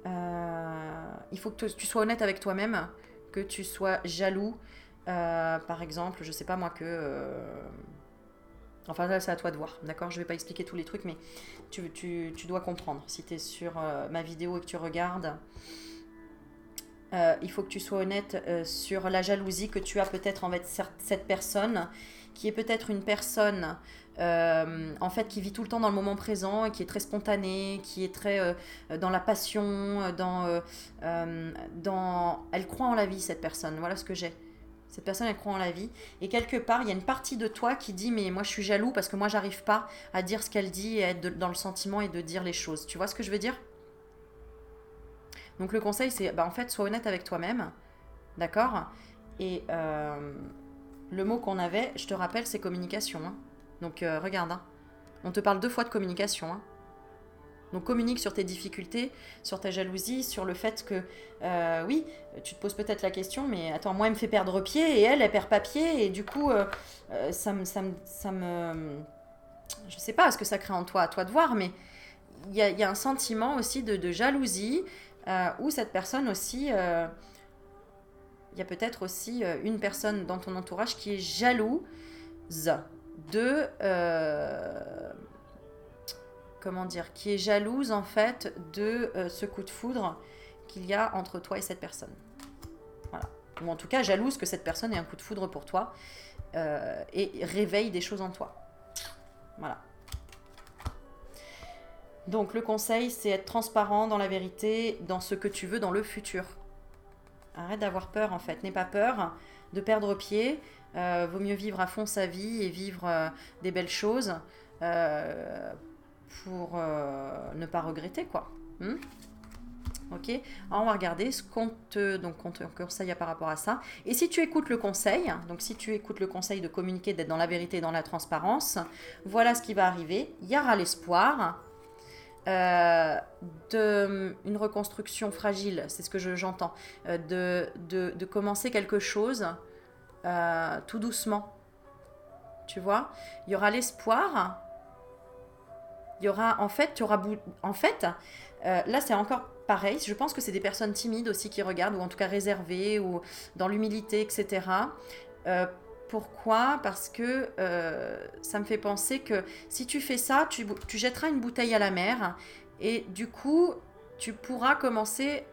Il faut que tu sois honnête avec toi-même, que tu sois jaloux. Par exemple, je sais pas moi enfin là c'est à toi de voir, d'accord? Je vais pas expliquer tous les trucs, mais tu dois comprendre. Si tu es sur ma vidéo et que tu regardes, il faut que tu sois honnête sur la jalousie que tu as peut-être envers cette personne, qui est peut-être une personne en fait qui vit tout le temps dans le moment présent et qui est très spontanée, qui est très dans la passion, elle croit en la vie cette personne, voilà ce que j'ai. Cette personne, elle croit en la vie. Et quelque part, il y a une partie de toi qui dit, mais moi je suis jaloux parce que moi j'arrive pas à dire ce qu'elle dit et à être dans le sentiment et de dire les choses. Tu vois ce que je veux dire? Donc le conseil, c'est, bah, en fait, sois honnête avec toi-même. D'accord? Et le mot qu'on avait, je te rappelle, c'est communication. Hein. Donc regarde, hein. On te parle 2 fois de communication. Hein. Donc communique sur tes difficultés, sur ta jalousie, sur le fait que, oui, tu te poses peut-être la question, mais attends, moi elle me fait perdre pied et elle perd pas pied, et du coup, je sais pas ce que ça crée en toi, à toi de voir, mais il y a un sentiment aussi de jalousie, où cette personne aussi, il y a peut-être aussi une personne dans ton entourage qui est jalouse de... comment dire, qui est jalouse en fait de ce coup de foudre qu'il y a entre toi et cette personne. Voilà. Ou en tout cas jalouse que cette personne ait un coup de foudre pour toi et réveille des choses en toi. Voilà. Donc le conseil, c'est être transparent dans la vérité, dans ce que tu veux dans le futur. Arrête d'avoir peur en fait, n'aie pas peur de perdre pied. Vaut mieux vivre à fond sa vie et vivre des belles choses pour ne pas regretter quoi. Ok, alors on va regarder ce qu'on te conseille par rapport à ça. Et si tu écoutes le conseil, donc si tu écoutes le conseil de communiquer, d'être dans la vérité et dans la transparence, voilà ce qui va arriver. Il y aura l'espoir d'une reconstruction fragile, c'est ce que j'entends, de commencer quelque chose tout doucement. Tu vois, il y aura l'espoir. Il y aura, en fait, là c'est encore pareil, je pense que c'est des personnes timides aussi qui regardent, ou en tout cas réservées, ou dans l'humilité, etc. Pourquoi? Parce que ça me fait penser que si tu fais ça, tu jetteras une bouteille à la mer, et du coup, tu pourras commencer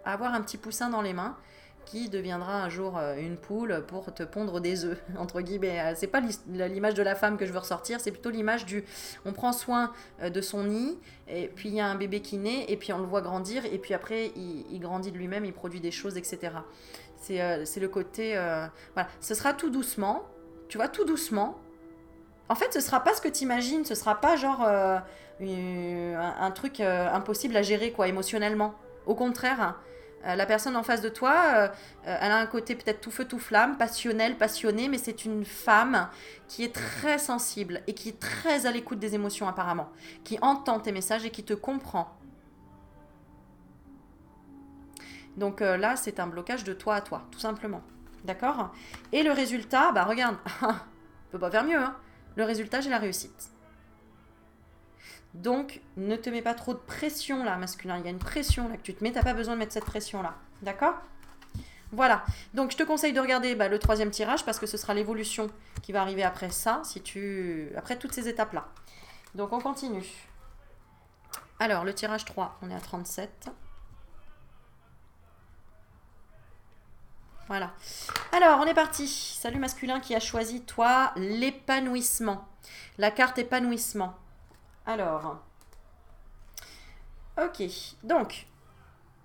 à avoir un petit poussin dans les mains, qui deviendra un jour une poule pour te pondre des œufs, entre guillemets. C'est pas l'image de la femme que je veux ressortir, c'est plutôt l'image du... On prend soin de son nid, et puis il y a un bébé qui naît, et puis on le voit grandir, et puis après, il grandit de lui-même, il produit des choses, etc. C'est le côté... voilà, ce sera tout doucement, tu vois, tout doucement. En fait, ce sera pas ce que tu imagines, ce sera pas genre un truc impossible à gérer, quoi, émotionnellement. Au contraire, la personne en face de toi, elle a un côté peut-être tout feu tout flamme, passionnel, passionné, mais c'est une femme qui est très sensible et qui est très à l'écoute des émotions apparemment, qui entend tes messages et qui te comprend. Donc là, c'est un blocage de toi à toi, tout simplement. D'accord? Et le résultat, bah regarde, on peut pas faire mieux, hein. Le résultat, j'ai la réussite. Donc, ne te mets pas trop de pression là, masculin. Il y a une pression là que tu te mets. Tu n'as pas besoin de mettre cette pression là. D'accord? Voilà. Donc, je te conseille de regarder le troisième tirage parce que ce sera l'évolution qui va arriver après ça, après toutes ces étapes là. Donc, on continue. Alors, le tirage 3, on est à 37. Voilà. Alors, on est parti. Salut masculin qui a choisi, toi, l'épanouissement. La carte épanouissement. Alors, ok, donc,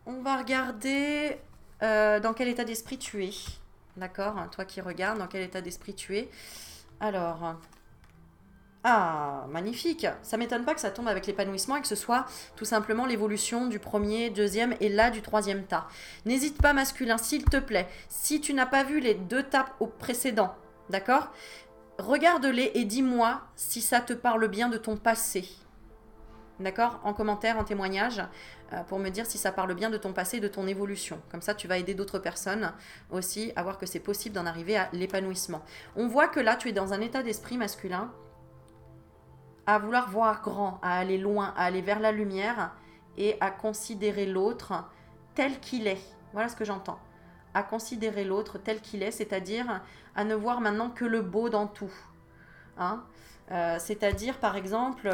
on va regarder dans quel état d'esprit tu es. D'accord? Toi qui regardes, dans quel état d'esprit tu es. Alors, magnifique. Ça m'étonne pas que ça tombe avec l'épanouissement et que ce soit tout simplement l'évolution du premier, deuxième et là du troisième tas. N'hésite pas masculin, s'il te plaît. Si tu n'as pas vu les 2 tas au précédent, d'accord? Regarde-les et dis-moi si ça te parle bien de ton passé. D'accord? En commentaire, en témoignage, pour me dire si ça parle bien de ton passé, de ton évolution. Comme ça, tu vas aider d'autres personnes aussi à voir que c'est possible d'en arriver à l'épanouissement. On voit que là, tu es dans un état d'esprit masculin à vouloir voir grand, à aller loin, à aller vers la lumière et à considérer l'autre tel qu'il est. Voilà ce que j'entends. À considérer l'autre tel qu'il est, c'est-à-dire à ne voir maintenant que le beau dans tout. Hein? C'est-à-dire, par exemple,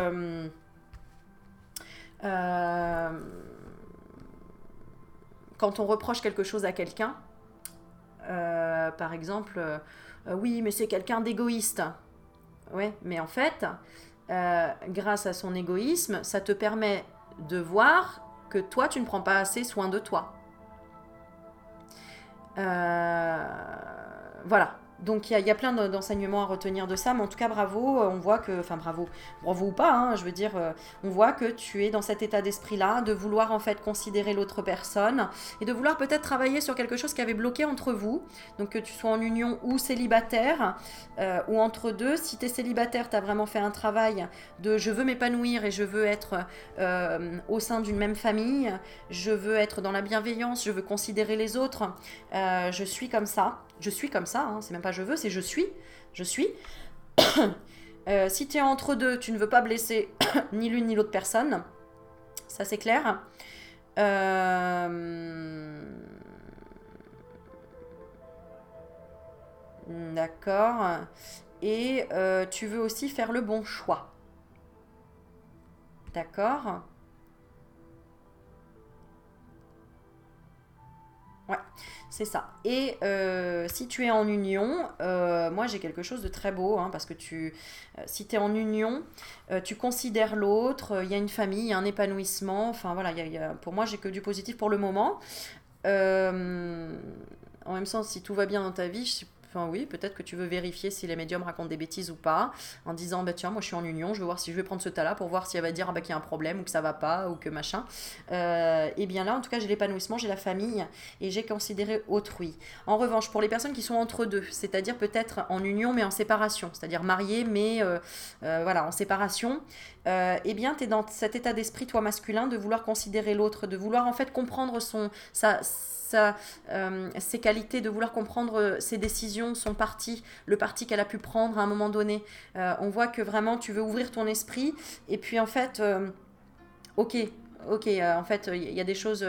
quand on reproche quelque chose à quelqu'un, par exemple, oui, mais c'est quelqu'un d'égoïste. Ouais, mais en fait, grâce à son égoïsme, ça te permet de voir que toi, tu ne prends pas assez soin de toi. Voilà. Donc il y a plein d'enseignements à retenir de ça, mais en tout cas bravo, on voit que, enfin bravo ou pas, hein, je veux dire, on voit que tu es dans cet état d'esprit-là, de vouloir en fait considérer l'autre personne, et de vouloir peut-être travailler sur quelque chose qui avait bloqué entre vous, donc que tu sois en union ou célibataire, ou entre deux. Si tu es célibataire, tu as vraiment fait un travail de je veux m'épanouir et je veux être au sein d'une même famille, je veux être dans la bienveillance, je veux considérer les autres, je suis comme ça. Je suis comme ça, hein, c'est même pas je veux, c'est je suis. Je suis. Si tu es entre deux, tu ne veux pas blesser ni l'une ni l'autre personne. Ça, c'est clair. D'accord. Et tu veux aussi faire le bon choix. D'accord. Ouais, c'est ça. Et si tu es en union, moi j'ai quelque chose de très beau, hein, parce que si tu es en union, tu considères l'autre, il y a une famille, il y a un épanouissement, enfin voilà, pour moi j'ai que du positif pour le moment. Euh, En même temps, si tout va bien dans ta vie, enfin oui, peut-être que tu veux vérifier si les médiums racontent des bêtises ou pas, en disant bah tiens, moi je suis en union, je veux voir si je vais prendre ce tas-là pour voir si elle va dire ah, bah, qu'il y a un problème ou que ça va pas ou que machin. Et bien là, en tout cas, j'ai l'épanouissement, j'ai la famille et j'ai considéré autrui. En revanche, pour les personnes qui sont entre deux, c'est-à-dire peut-être en union mais en séparation, c'est-à-dire mariées mais voilà, en séparation, eh bien, tu es dans cet état d'esprit, toi masculin, de vouloir considérer l'autre, de vouloir en fait comprendre ses qualités, de vouloir comprendre ses décisions, son parti, le parti qu'elle a pu prendre à un moment donné. On voit que vraiment tu veux ouvrir ton esprit et puis en fait, ok. Ok, en fait, il y a des choses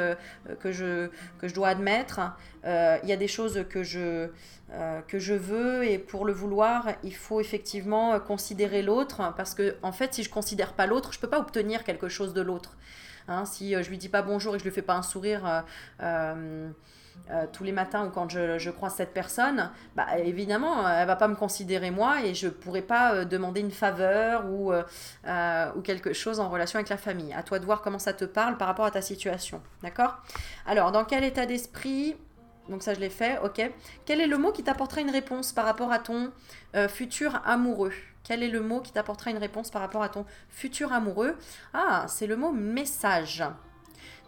que je dois admettre, il y a des choses que je veux et pour le vouloir, il faut effectivement considérer l'autre parce que, en fait, si je ne considère pas l'autre, je ne peux pas obtenir quelque chose de l'autre. Hein, si je lui dis pas bonjour et je lui fais pas un sourire tous les matins ou quand je croise cette personne, bah, évidemment, elle va pas me considérer moi et je pourrai pas demander une faveur ou quelque chose en relation avec la famille. À toi de voir comment ça te parle par rapport à ta situation. D'accord? Alors, dans quel état d'esprit... Donc ça, je l'ai fait, ok. Quel est le mot qui t'apportera une réponse par rapport à ton futur amoureux? Quel est le mot qui t'apportera une réponse par rapport à ton futur amoureux? Ah, c'est le mot message.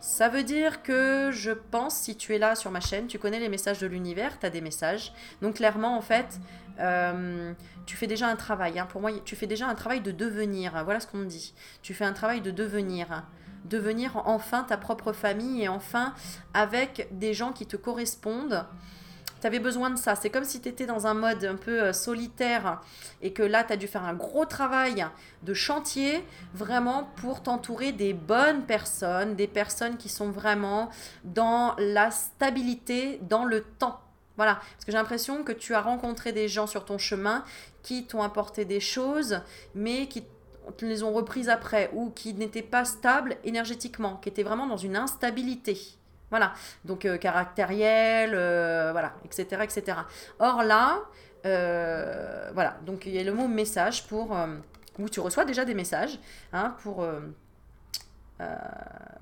Ça veut dire que je pense, si tu es là sur ma chaîne, tu connais les messages de l'univers, tu as des messages. Donc clairement, en fait, tu fais déjà un travail. Hein. Pour moi, tu fais déjà un travail de devenir. Voilà ce qu'on me dit. Tu fais un travail de devenir. Devenir enfin ta propre famille et enfin avec des gens qui te correspondent. Tu avais besoin de ça. C'est comme si tu étais dans un mode un peu solitaire et que là, tu as dû faire un gros travail de chantier vraiment pour t'entourer des bonnes personnes, des personnes qui sont vraiment dans la stabilité, dans le temps. Voilà, parce que j'ai l'impression que tu as rencontré des gens sur ton chemin qui t'ont apporté des choses, mais qui te les ont reprises après ou qui n'étaient pas stables énergétiquement, qui étaient vraiment dans une instabilité. Voilà, donc caractériel, voilà, etc., etc. Or là, voilà, donc il y a le mot message pour où tu reçois déjà des messages, hein,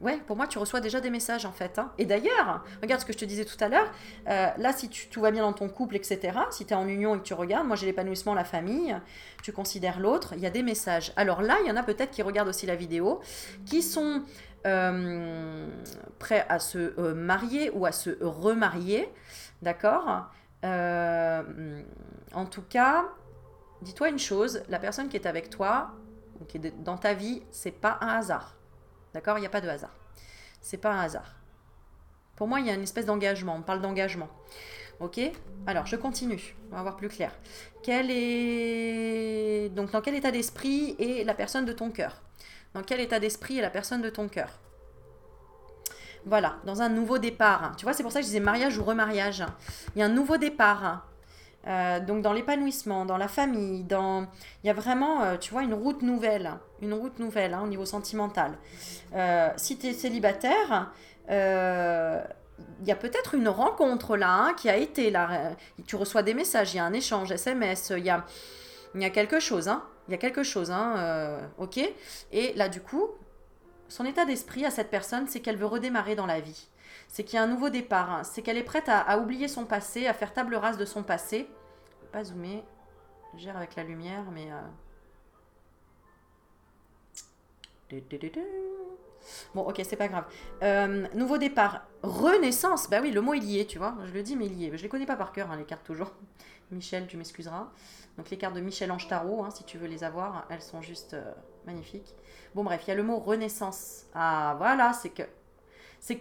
ouais, pour moi, tu reçois déjà des messages en fait. Hein. Et d'ailleurs, regarde ce que je te disais tout à l'heure. Là, si tout va bien dans ton couple, etc., si tu es en union et que tu regardes, moi j'ai l'épanouissement, la famille, tu considères l'autre, il y a des messages. Alors là, il y en a peut-être qui regardent aussi la vidéo, qui sont prêts à se marier ou à se remarier. D'accord En tout cas, dis-toi une chose, la personne qui est avec toi, qui est dans ta vie, c'est pas un hasard. D'accord? Il n'y a pas de hasard. C'est pas un hasard. Pour moi, il y a une espèce d'engagement. On parle d'engagement. Ok? Alors, je continue. On va voir plus clair. Donc, dans quel état d'esprit est la personne de ton cœur? Dans quel état d'esprit est la personne de ton cœur? Voilà, dans un nouveau départ. Tu vois, c'est pour ça que je disais mariage ou remariage. Il y a un nouveau départ. Donc dans l'épanouissement, dans la famille, il y a vraiment, tu vois, une route nouvelle hein, au niveau sentimental. Si tu es célibataire, il y a peut-être une rencontre là hein, qui a été là. Tu reçois des messages, il y a un échange SMS, il y a quelque chose, hein. Il y a quelque chose, hein, ok. Et là, du coup, son état d'esprit à cette personne, c'est qu'elle veut redémarrer dans la vie. C'est qu'il y a un nouveau départ. Hein. C'est qu'elle est prête à oublier son passé, à faire table rase de son passé. Je ne vais pas zoomer. Je gère avec la lumière, mais... Bon, ok, c'est pas grave. Nouveau départ. Renaissance. Bah oui, le mot il y est, tu vois. Je le dis, mais il y est. Je les connais pas par cœur, hein, les cartes toujours. Michel, tu m'excuseras. Donc les cartes de Michel-Ange Tarot, hein, si tu veux les avoir, elles sont juste magnifiques. Bon, bref, il y a le mot renaissance. Ah, voilà, c'est que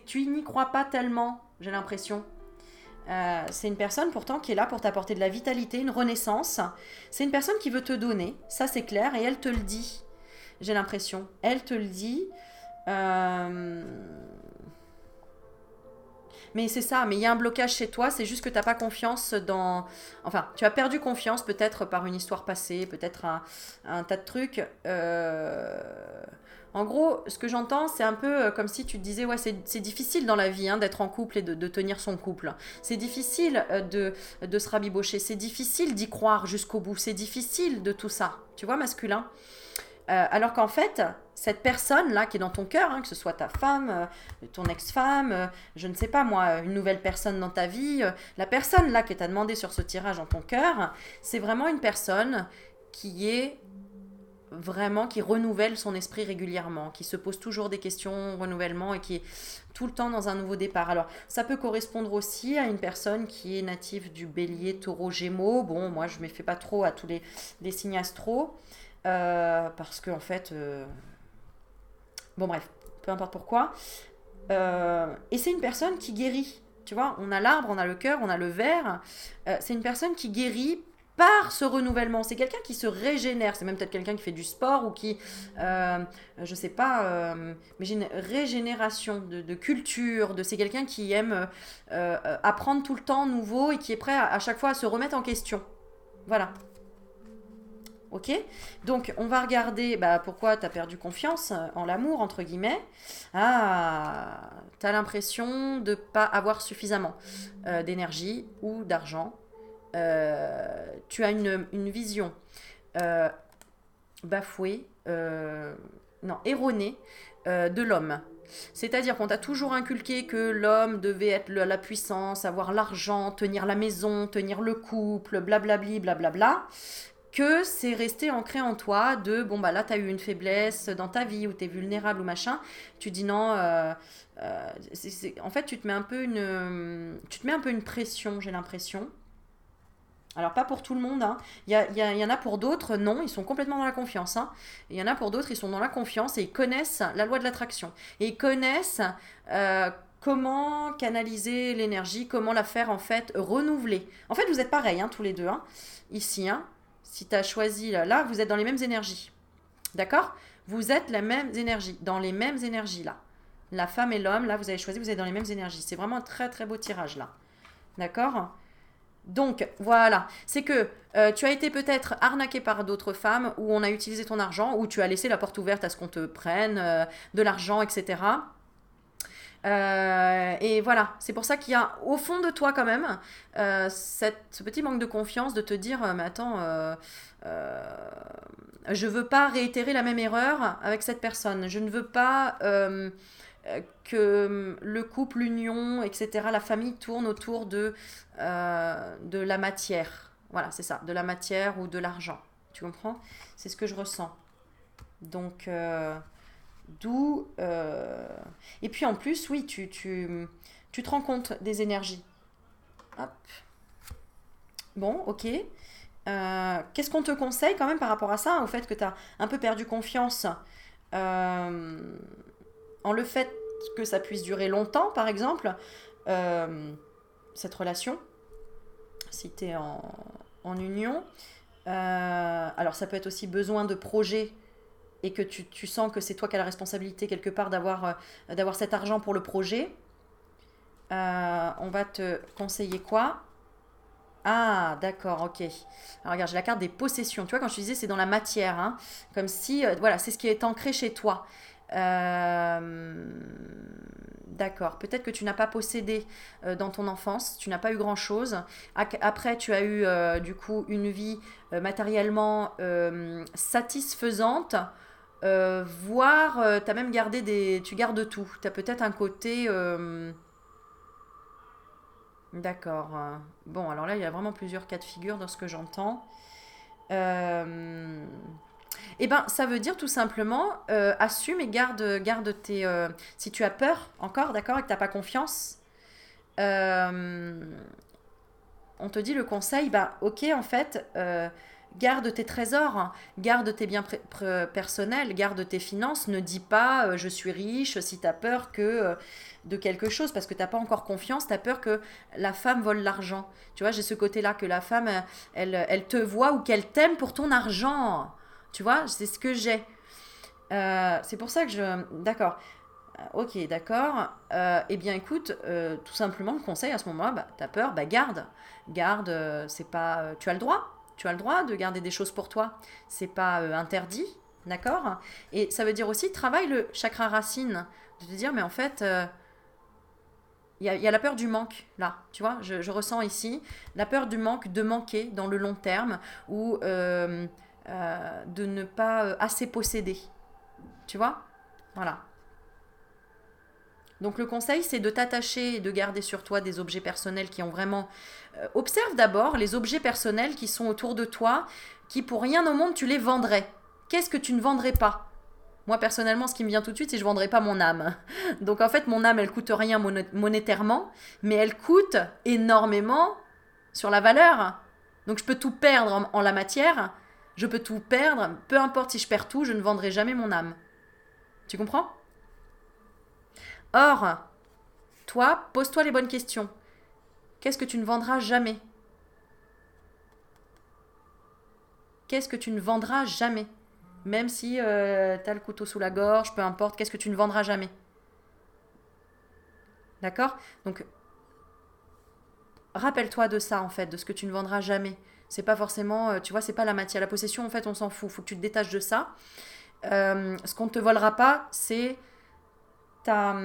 tu n'y crois pas tellement, j'ai l'impression. C'est une personne pourtant qui est là pour t'apporter de la vitalité, une renaissance. C'est une personne qui veut te donner, ça c'est clair, et elle te le dit. J'ai l'impression. Elle te le dit. Mais c'est ça, mais il y a un blocage chez toi, c'est juste que tu n'as pas confiance dans... Enfin, tu as perdu confiance peut-être par une histoire passée, peut-être un tas de trucs. En gros, ce que j'entends, c'est un peu comme si tu te disais, ouais, c'est difficile dans la vie hein, d'être en couple et de tenir son couple. C'est difficile de se rabibocher, c'est difficile d'y croire jusqu'au bout, c'est difficile de tout ça, tu vois, masculin. Alors qu'en fait, cette personne-là qui est dans ton cœur, hein, que ce soit ta femme, ton ex-femme, je ne sais pas moi, une nouvelle personne dans ta vie, la personne là qui t'a demandé sur ce tirage dans ton cœur, c'est vraiment une personne qui est vraiment, qui renouvelle son esprit régulièrement, qui se pose toujours des questions, renouvellement, et qui est tout le temps dans un nouveau départ. Alors, ça peut correspondre aussi à une personne qui est native du bélier, taureau, gémeaux. Bon, moi, je ne me fais pas trop à tous les signes astro, parce que, en fait, bon, bref, peu importe pourquoi. Et c'est une personne qui guérit. Tu vois, on a l'arbre, on a le cœur, on a le verre. C'est une personne qui guérit par ce renouvellement. C'est quelqu'un qui se régénère. C'est même peut-être quelqu'un qui fait du sport ou qui, je sais pas, mais j'ai une régénération de culture. C'est quelqu'un qui aime apprendre tout le temps nouveau et qui est prêt à chaque fois à se remettre en question. Voilà. Ok. Donc, on va regarder pourquoi tu as perdu confiance en l'amour, entre guillemets. Ah, tu as l'impression de ne pas avoir suffisamment d'énergie ou d'argent. Tu as une vision euh, bafouée, non, erronée de l'homme. C'est-à-dire qu'on t'a toujours inculqué que l'homme devait être la puissance, avoir l'argent, tenir la maison, tenir le couple, blablabli, blablabla, que c'est resté ancré en toi de, bon bah là t'as eu une faiblesse dans ta vie ou t'es vulnérable ou machin, tu dis non, en fait tu te mets un peu une pression, j'ai l'impression. Alors pas pour tout le monde, hein. Il y en a pour d'autres, non, ils sont complètement dans la confiance. Hein. Il y en a pour d'autres, ils sont dans la confiance et ils connaissent la loi de l'attraction. Et ils connaissent comment canaliser l'énergie, comment la faire en fait renouveler. En fait, vous êtes pareils, hein, tous les deux, hein, ici. Hein. Si tu as choisi là, vous êtes dans les mêmes énergies. D'accord. Vous êtes la même énergie, dans les mêmes énergies là. La femme et l'homme, là, vous avez choisi, vous êtes dans les mêmes énergies. C'est vraiment un très très beau tirage là. D'accord. Donc voilà, c'est que tu as été peut-être arnaqué par d'autres femmes où on a utilisé ton argent, où tu as laissé la porte ouverte à ce qu'on te prenne de l'argent, etc. Et voilà, c'est pour ça qu'il y a au fond de toi quand même ce petit manque de confiance de te dire mais attends, je veux pas réitérer la même erreur avec cette personne, je ne veux pas que le couple, l'union, etc., la famille tourne autour de la matière. Voilà, c'est ça, de la matière ou de l'argent. Tu comprends? C'est ce que je ressens. Donc, d'où... Et puis en plus, oui, tu te rends compte des énergies. Hop. Bon, ok. Qu'est-ce qu'on te conseille quand même par rapport à ça, au fait que tu as un peu perdu confiance en le fait que ça puisse durer longtemps, par exemple, cette relation, si tu es en union. Alors ça peut être aussi besoin de projet et que tu sens que c'est toi qui as la responsabilité quelque part d'avoir cet argent pour le projet. On va te conseiller quoi? Ah, d'accord, ok. Alors regarde, j'ai la carte des possessions. Tu vois, quand je te disais, c'est dans la matière, hein, comme si, voilà, c'est ce qui est ancré chez toi. D'accord. Peut-être que tu n'as pas possédé dans ton enfance, tu n'as pas eu grand-chose. Après, tu as eu du coup une vie matériellement satisfaisante, voire tu as même gardé tu gardes tout. Tu as peut-être un côté... D'accord. Bon, alors là, il y a vraiment plusieurs cas de figure dans ce que j'entends. Euh, Eh ben, ça veut dire tout simplement, assume et garde tes... si tu as peur encore, d'accord, et que tu n'as pas confiance, euh, on te dit le conseil, bah ok, en fait, garde tes trésors, hein, garde tes biens personnels, garde tes finances, ne dis pas je suis riche si tu as peur de quelque chose, parce que tu n'as pas encore confiance, tu as peur que la femme vole l'argent. Tu vois, j'ai ce côté-là, que la femme, elle te voit ou qu'elle t'aime pour ton argent. Tu vois, c'est ce que j'ai. C'est pour ça que je... D'accord. Ok, d'accord. Eh bien, écoute, tout simplement, le conseil à ce moment-là, t'as peur, garde. Garde, c'est pas... tu as le droit. Tu as le droit de garder des choses pour toi. C'est pas interdit. D'accord? Et ça veut dire aussi, travaille le chakra racine. De te dire, mais en fait, il y a la peur du manque, là. Tu vois, je ressens ici la peur du manque, de manquer dans le long terme ou de ne pas assez posséder. Tu vois? Voilà. Donc le conseil, c'est de t'attacher et de garder sur toi des objets personnels qui ont vraiment... observe d'abord les objets personnels qui sont autour de toi, qui pour rien au monde tu les vendrais. Qu'est-ce que tu ne vendrais pas? Moi personnellement, ce qui me vient tout de suite, c'est que je ne vendrais pas mon âme. Donc en fait, mon âme, elle coûte rien monétairement, mais elle coûte énormément sur la valeur. Donc je peux tout perdre en la matière, je peux tout perdre, peu importe si je perds tout, je ne vendrai jamais mon âme. Tu comprends? Or, toi, pose-toi les bonnes questions. Qu'est-ce que tu ne vendras jamais? Qu'est-ce que tu ne vendras jamais? Même si t'as le couteau sous la gorge, peu importe, qu'est-ce que tu ne vendras jamais? D'accord? Donc, rappelle-toi de ça, en fait, de ce que tu ne vendras jamais. C'est pas forcément, tu vois, c'est pas la matière. La possession, en fait, on s'en fout. Faut que tu te détaches de ça. Ce qu'on ne te volera pas, c'est ta,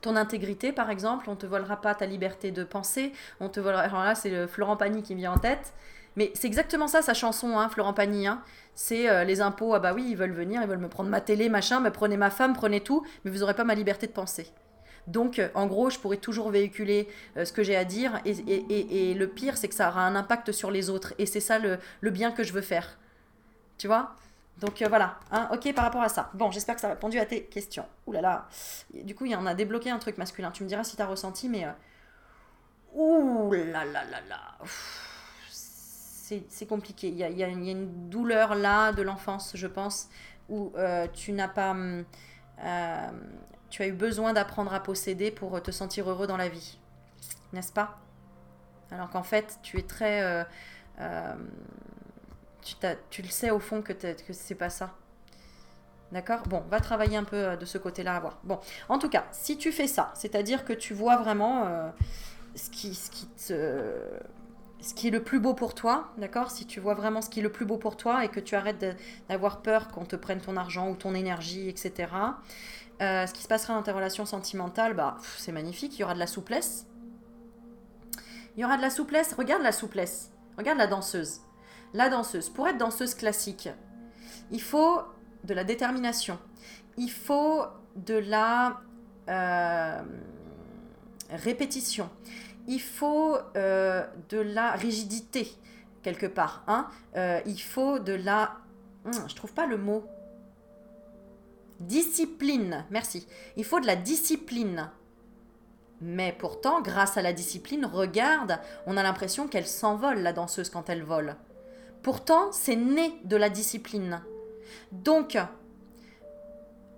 ton intégrité, par exemple. On ne te volera pas ta liberté de penser. On te volera... Alors là, c'est le Florent Pagny qui me vient en tête. Mais c'est exactement ça, sa chanson, hein, Florent Pagny. Hein. C'est les impôts, ah bah oui, ils veulent venir, ils veulent me prendre ma télé, machin, mais prenez ma femme, prenez tout, mais vous n'aurez pas ma liberté de penser. Donc, en gros, je pourrais toujours véhiculer ce que j'ai à dire, et le pire, c'est que ça aura un impact sur les autres, et c'est ça le bien que je veux faire. Tu vois? Donc voilà, hein, ok par rapport à ça. Bon, j'espère que ça a répondu à tes questions. Ouh là là, du coup, il y en a débloqué un truc masculin. Tu me diras si t'as ressenti, mais... ouh là là là là. C'est compliqué. Il y a une douleur là de l'enfance, je pense, où tu n'as pas... euh, tu as eu besoin d'apprendre à posséder pour te sentir heureux dans la vie. N'est-ce pas? Alors qu'en fait, tu es très... euh, tu le sais au fond que c'est pas ça. D'accord? Bon, va travailler un peu de ce côté-là à voir. Bon, en tout cas, si tu fais ça, c'est-à-dire que tu vois vraiment ce qui est le plus beau pour toi, d'accord? Si tu vois vraiment ce qui est le plus beau pour toi et que tu arrêtes d'avoir peur qu'on te prenne ton argent ou ton énergie, etc. Ce qui se passera dans tes relations sentimentales, bah, c'est magnifique, il y aura de la souplesse. Il y aura de la souplesse, regarde la souplesse, regarde la danseuse. La danseuse, pour être danseuse classique, il faut de la détermination, il faut de la répétition, il faut de la rigidité, quelque part. Hein. Il faut de la... je trouve pas le mot. Discipline, merci. Il faut de la discipline. Mais pourtant, grâce à la discipline, regarde, on a l'impression qu'elle s'envole, la danseuse, quand elle vole. Pourtant, c'est né de la discipline. Donc,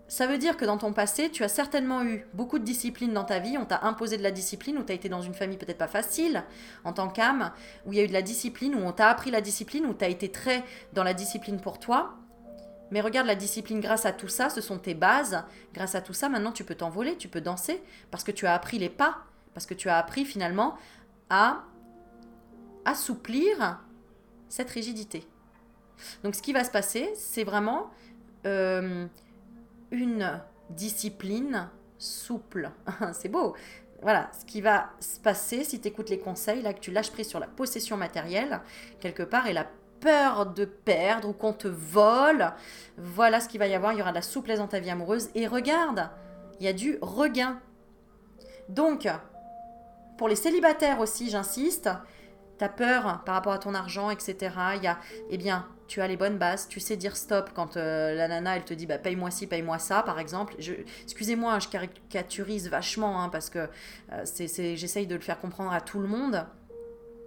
ça veut dire que dans ton passé, tu as certainement eu beaucoup de discipline dans ta vie, on t'a imposé de la discipline, ou tu as été dans une famille peut-être pas facile en tant qu'âme, où il y a eu de la discipline, où on t'a appris la discipline, où tu as été très dans la discipline pour toi. Mais regarde la discipline, grâce à tout ça, ce sont tes bases. Grâce à tout ça, maintenant tu peux t'envoler, tu peux danser, parce que tu as appris les pas, parce que tu as appris finalement à assouplir cette rigidité. Donc ce qui va se passer, c'est vraiment une discipline souple. C'est beau. Voilà, ce qui va se passer si tu écoutes les conseils, là que tu lâches prise sur la possession matérielle, quelque part, et la peur de perdre ou qu'on te vole, voilà ce qu'il va y avoir. Il y aura de la souplesse dans ta vie amoureuse. Et regarde, il y a du regain. Donc, pour les célibataires aussi, j'insiste, t'as peur par rapport à ton argent, etc. Il y a, eh bien, tu as les bonnes bases, tu sais dire stop quand la nana elle te dit bah, paye-moi ci, paye-moi ça, par exemple. Excusez-moi, je caricaturise vachement hein, parce que j'essaye de le faire comprendre à tout le monde.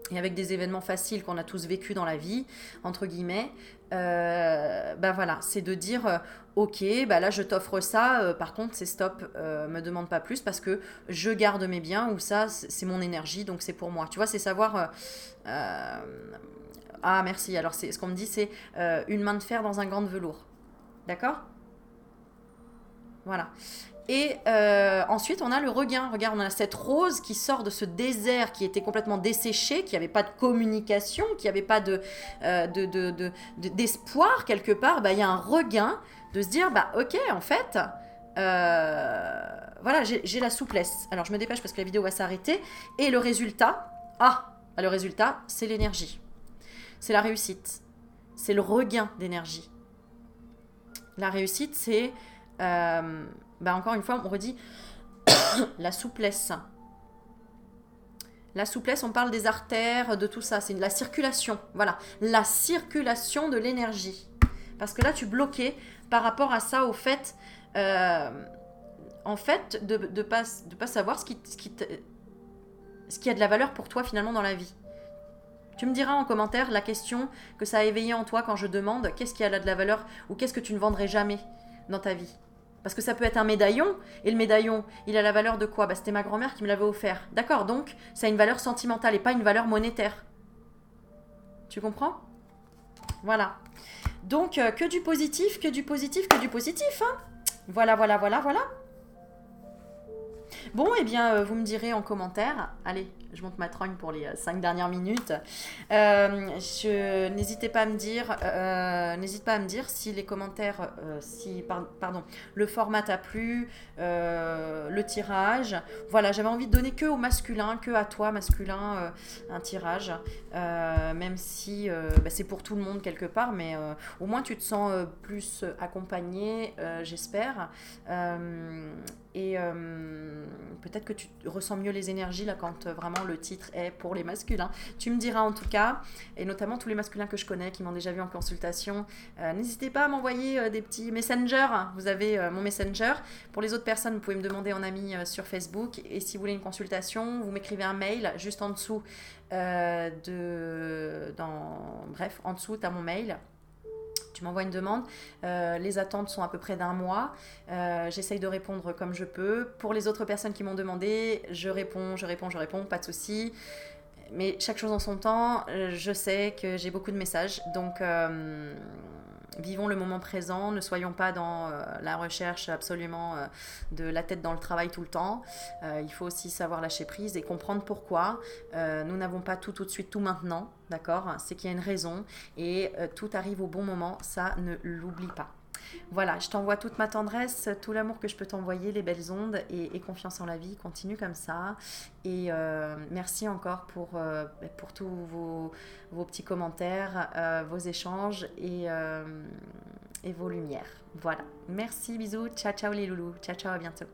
Et avec des événements faciles qu'on a tous vécu dans la vie, entre guillemets, bah voilà, c'est de dire ok, bah là je t'offre ça, par contre c'est stop, me demande pas plus parce que je garde mes biens ou ça c'est mon énergie donc c'est pour moi. Tu vois, c'est savoir. Ah merci, alors ce qu'on me dit c'est une main de fer dans un gant de velours. D'accord? Voilà. Et ensuite, on a le regain. Regarde, on a cette rose qui sort de ce désert qui était complètement desséché, qui n'avait pas de communication, qui n'avait pas d'espoir quelque part. Bah, il y a un regain de se dire, bah ok, en fait, voilà, j'ai la souplesse. Alors, je me dépêche parce que la vidéo va s'arrêter. Et le résultat, le résultat, c'est l'énergie. C'est la réussite. C'est le regain d'énergie. La réussite, c'est... encore une fois, on redit la souplesse. La souplesse, on parle des artères, de tout ça. C'est de la circulation. Voilà. La circulation de l'énergie. Parce que là, tu bloquais par rapport à ça, au fait... en fait, de pas savoir ce qui a de la valeur pour toi, finalement, dans la vie. Tu me diras en commentaire la question que ça a éveillé en toi quand je demande qu'est-ce qui a de la valeur ou qu'est-ce que tu ne vendrais jamais dans ta vie. Parce que ça peut être un médaillon, et le médaillon, il a la valeur de quoi? Bah, c'était ma grand-mère qui me l'avait offert. D'accord, donc ça a une valeur sentimentale et pas une valeur monétaire. Tu comprends? Voilà. Donc, que du positif, que du positif, que du positif. Hein. Voilà. Bon, eh bien, vous me direz en commentaire. Allez, je monte ma trogne pour les 5 dernières minutes. N'hésitez pas à me dire si les commentaires, le format t'a plu, le tirage. Voilà, j'avais envie de donner que au masculin, que à toi, masculin, un tirage. Même si c'est pour tout le monde quelque part, mais au moins tu te sens plus accompagné, j'espère. Et peut-être que tu ressens mieux les énergies là quand vraiment le titre est pour les masculins. Tu me diras en tout cas, et notamment tous les masculins que je connais qui m'ont déjà vu en consultation, n'hésitez pas à m'envoyer des petits messengers. Vous avez mon messenger. Pour les autres personnes, vous pouvez me demander en ami sur Facebook. Et si vous voulez une consultation, vous m'écrivez un mail juste en dessous. En dessous, tu as mon mail. Tu m'envoies une demande. Les attentes sont à peu près d'1 mois. J'essaye de répondre comme je peux. Pour les autres personnes qui m'ont demandé, je réponds, pas de souci. Mais chaque chose en son temps, je sais que j'ai beaucoup de messages. Donc, vivons le moment présent. Ne soyons pas dans la recherche absolument de la tête dans le travail tout le temps. Il faut aussi savoir lâcher prise et comprendre pourquoi. Nous n'avons pas tout de suite, tout maintenant. D'accord? C'est qu'il y a une raison et tout arrive au bon moment. Ça, ne l'oublie pas. Voilà, je t'envoie toute ma tendresse, tout l'amour que je peux t'envoyer, les belles ondes et confiance en la vie. Continue comme ça. Et merci encore pour tous vos petits commentaires, vos échanges et vos lumières. Voilà. Merci, bisous. Ciao, ciao les loulous. Ciao, ciao, à bientôt.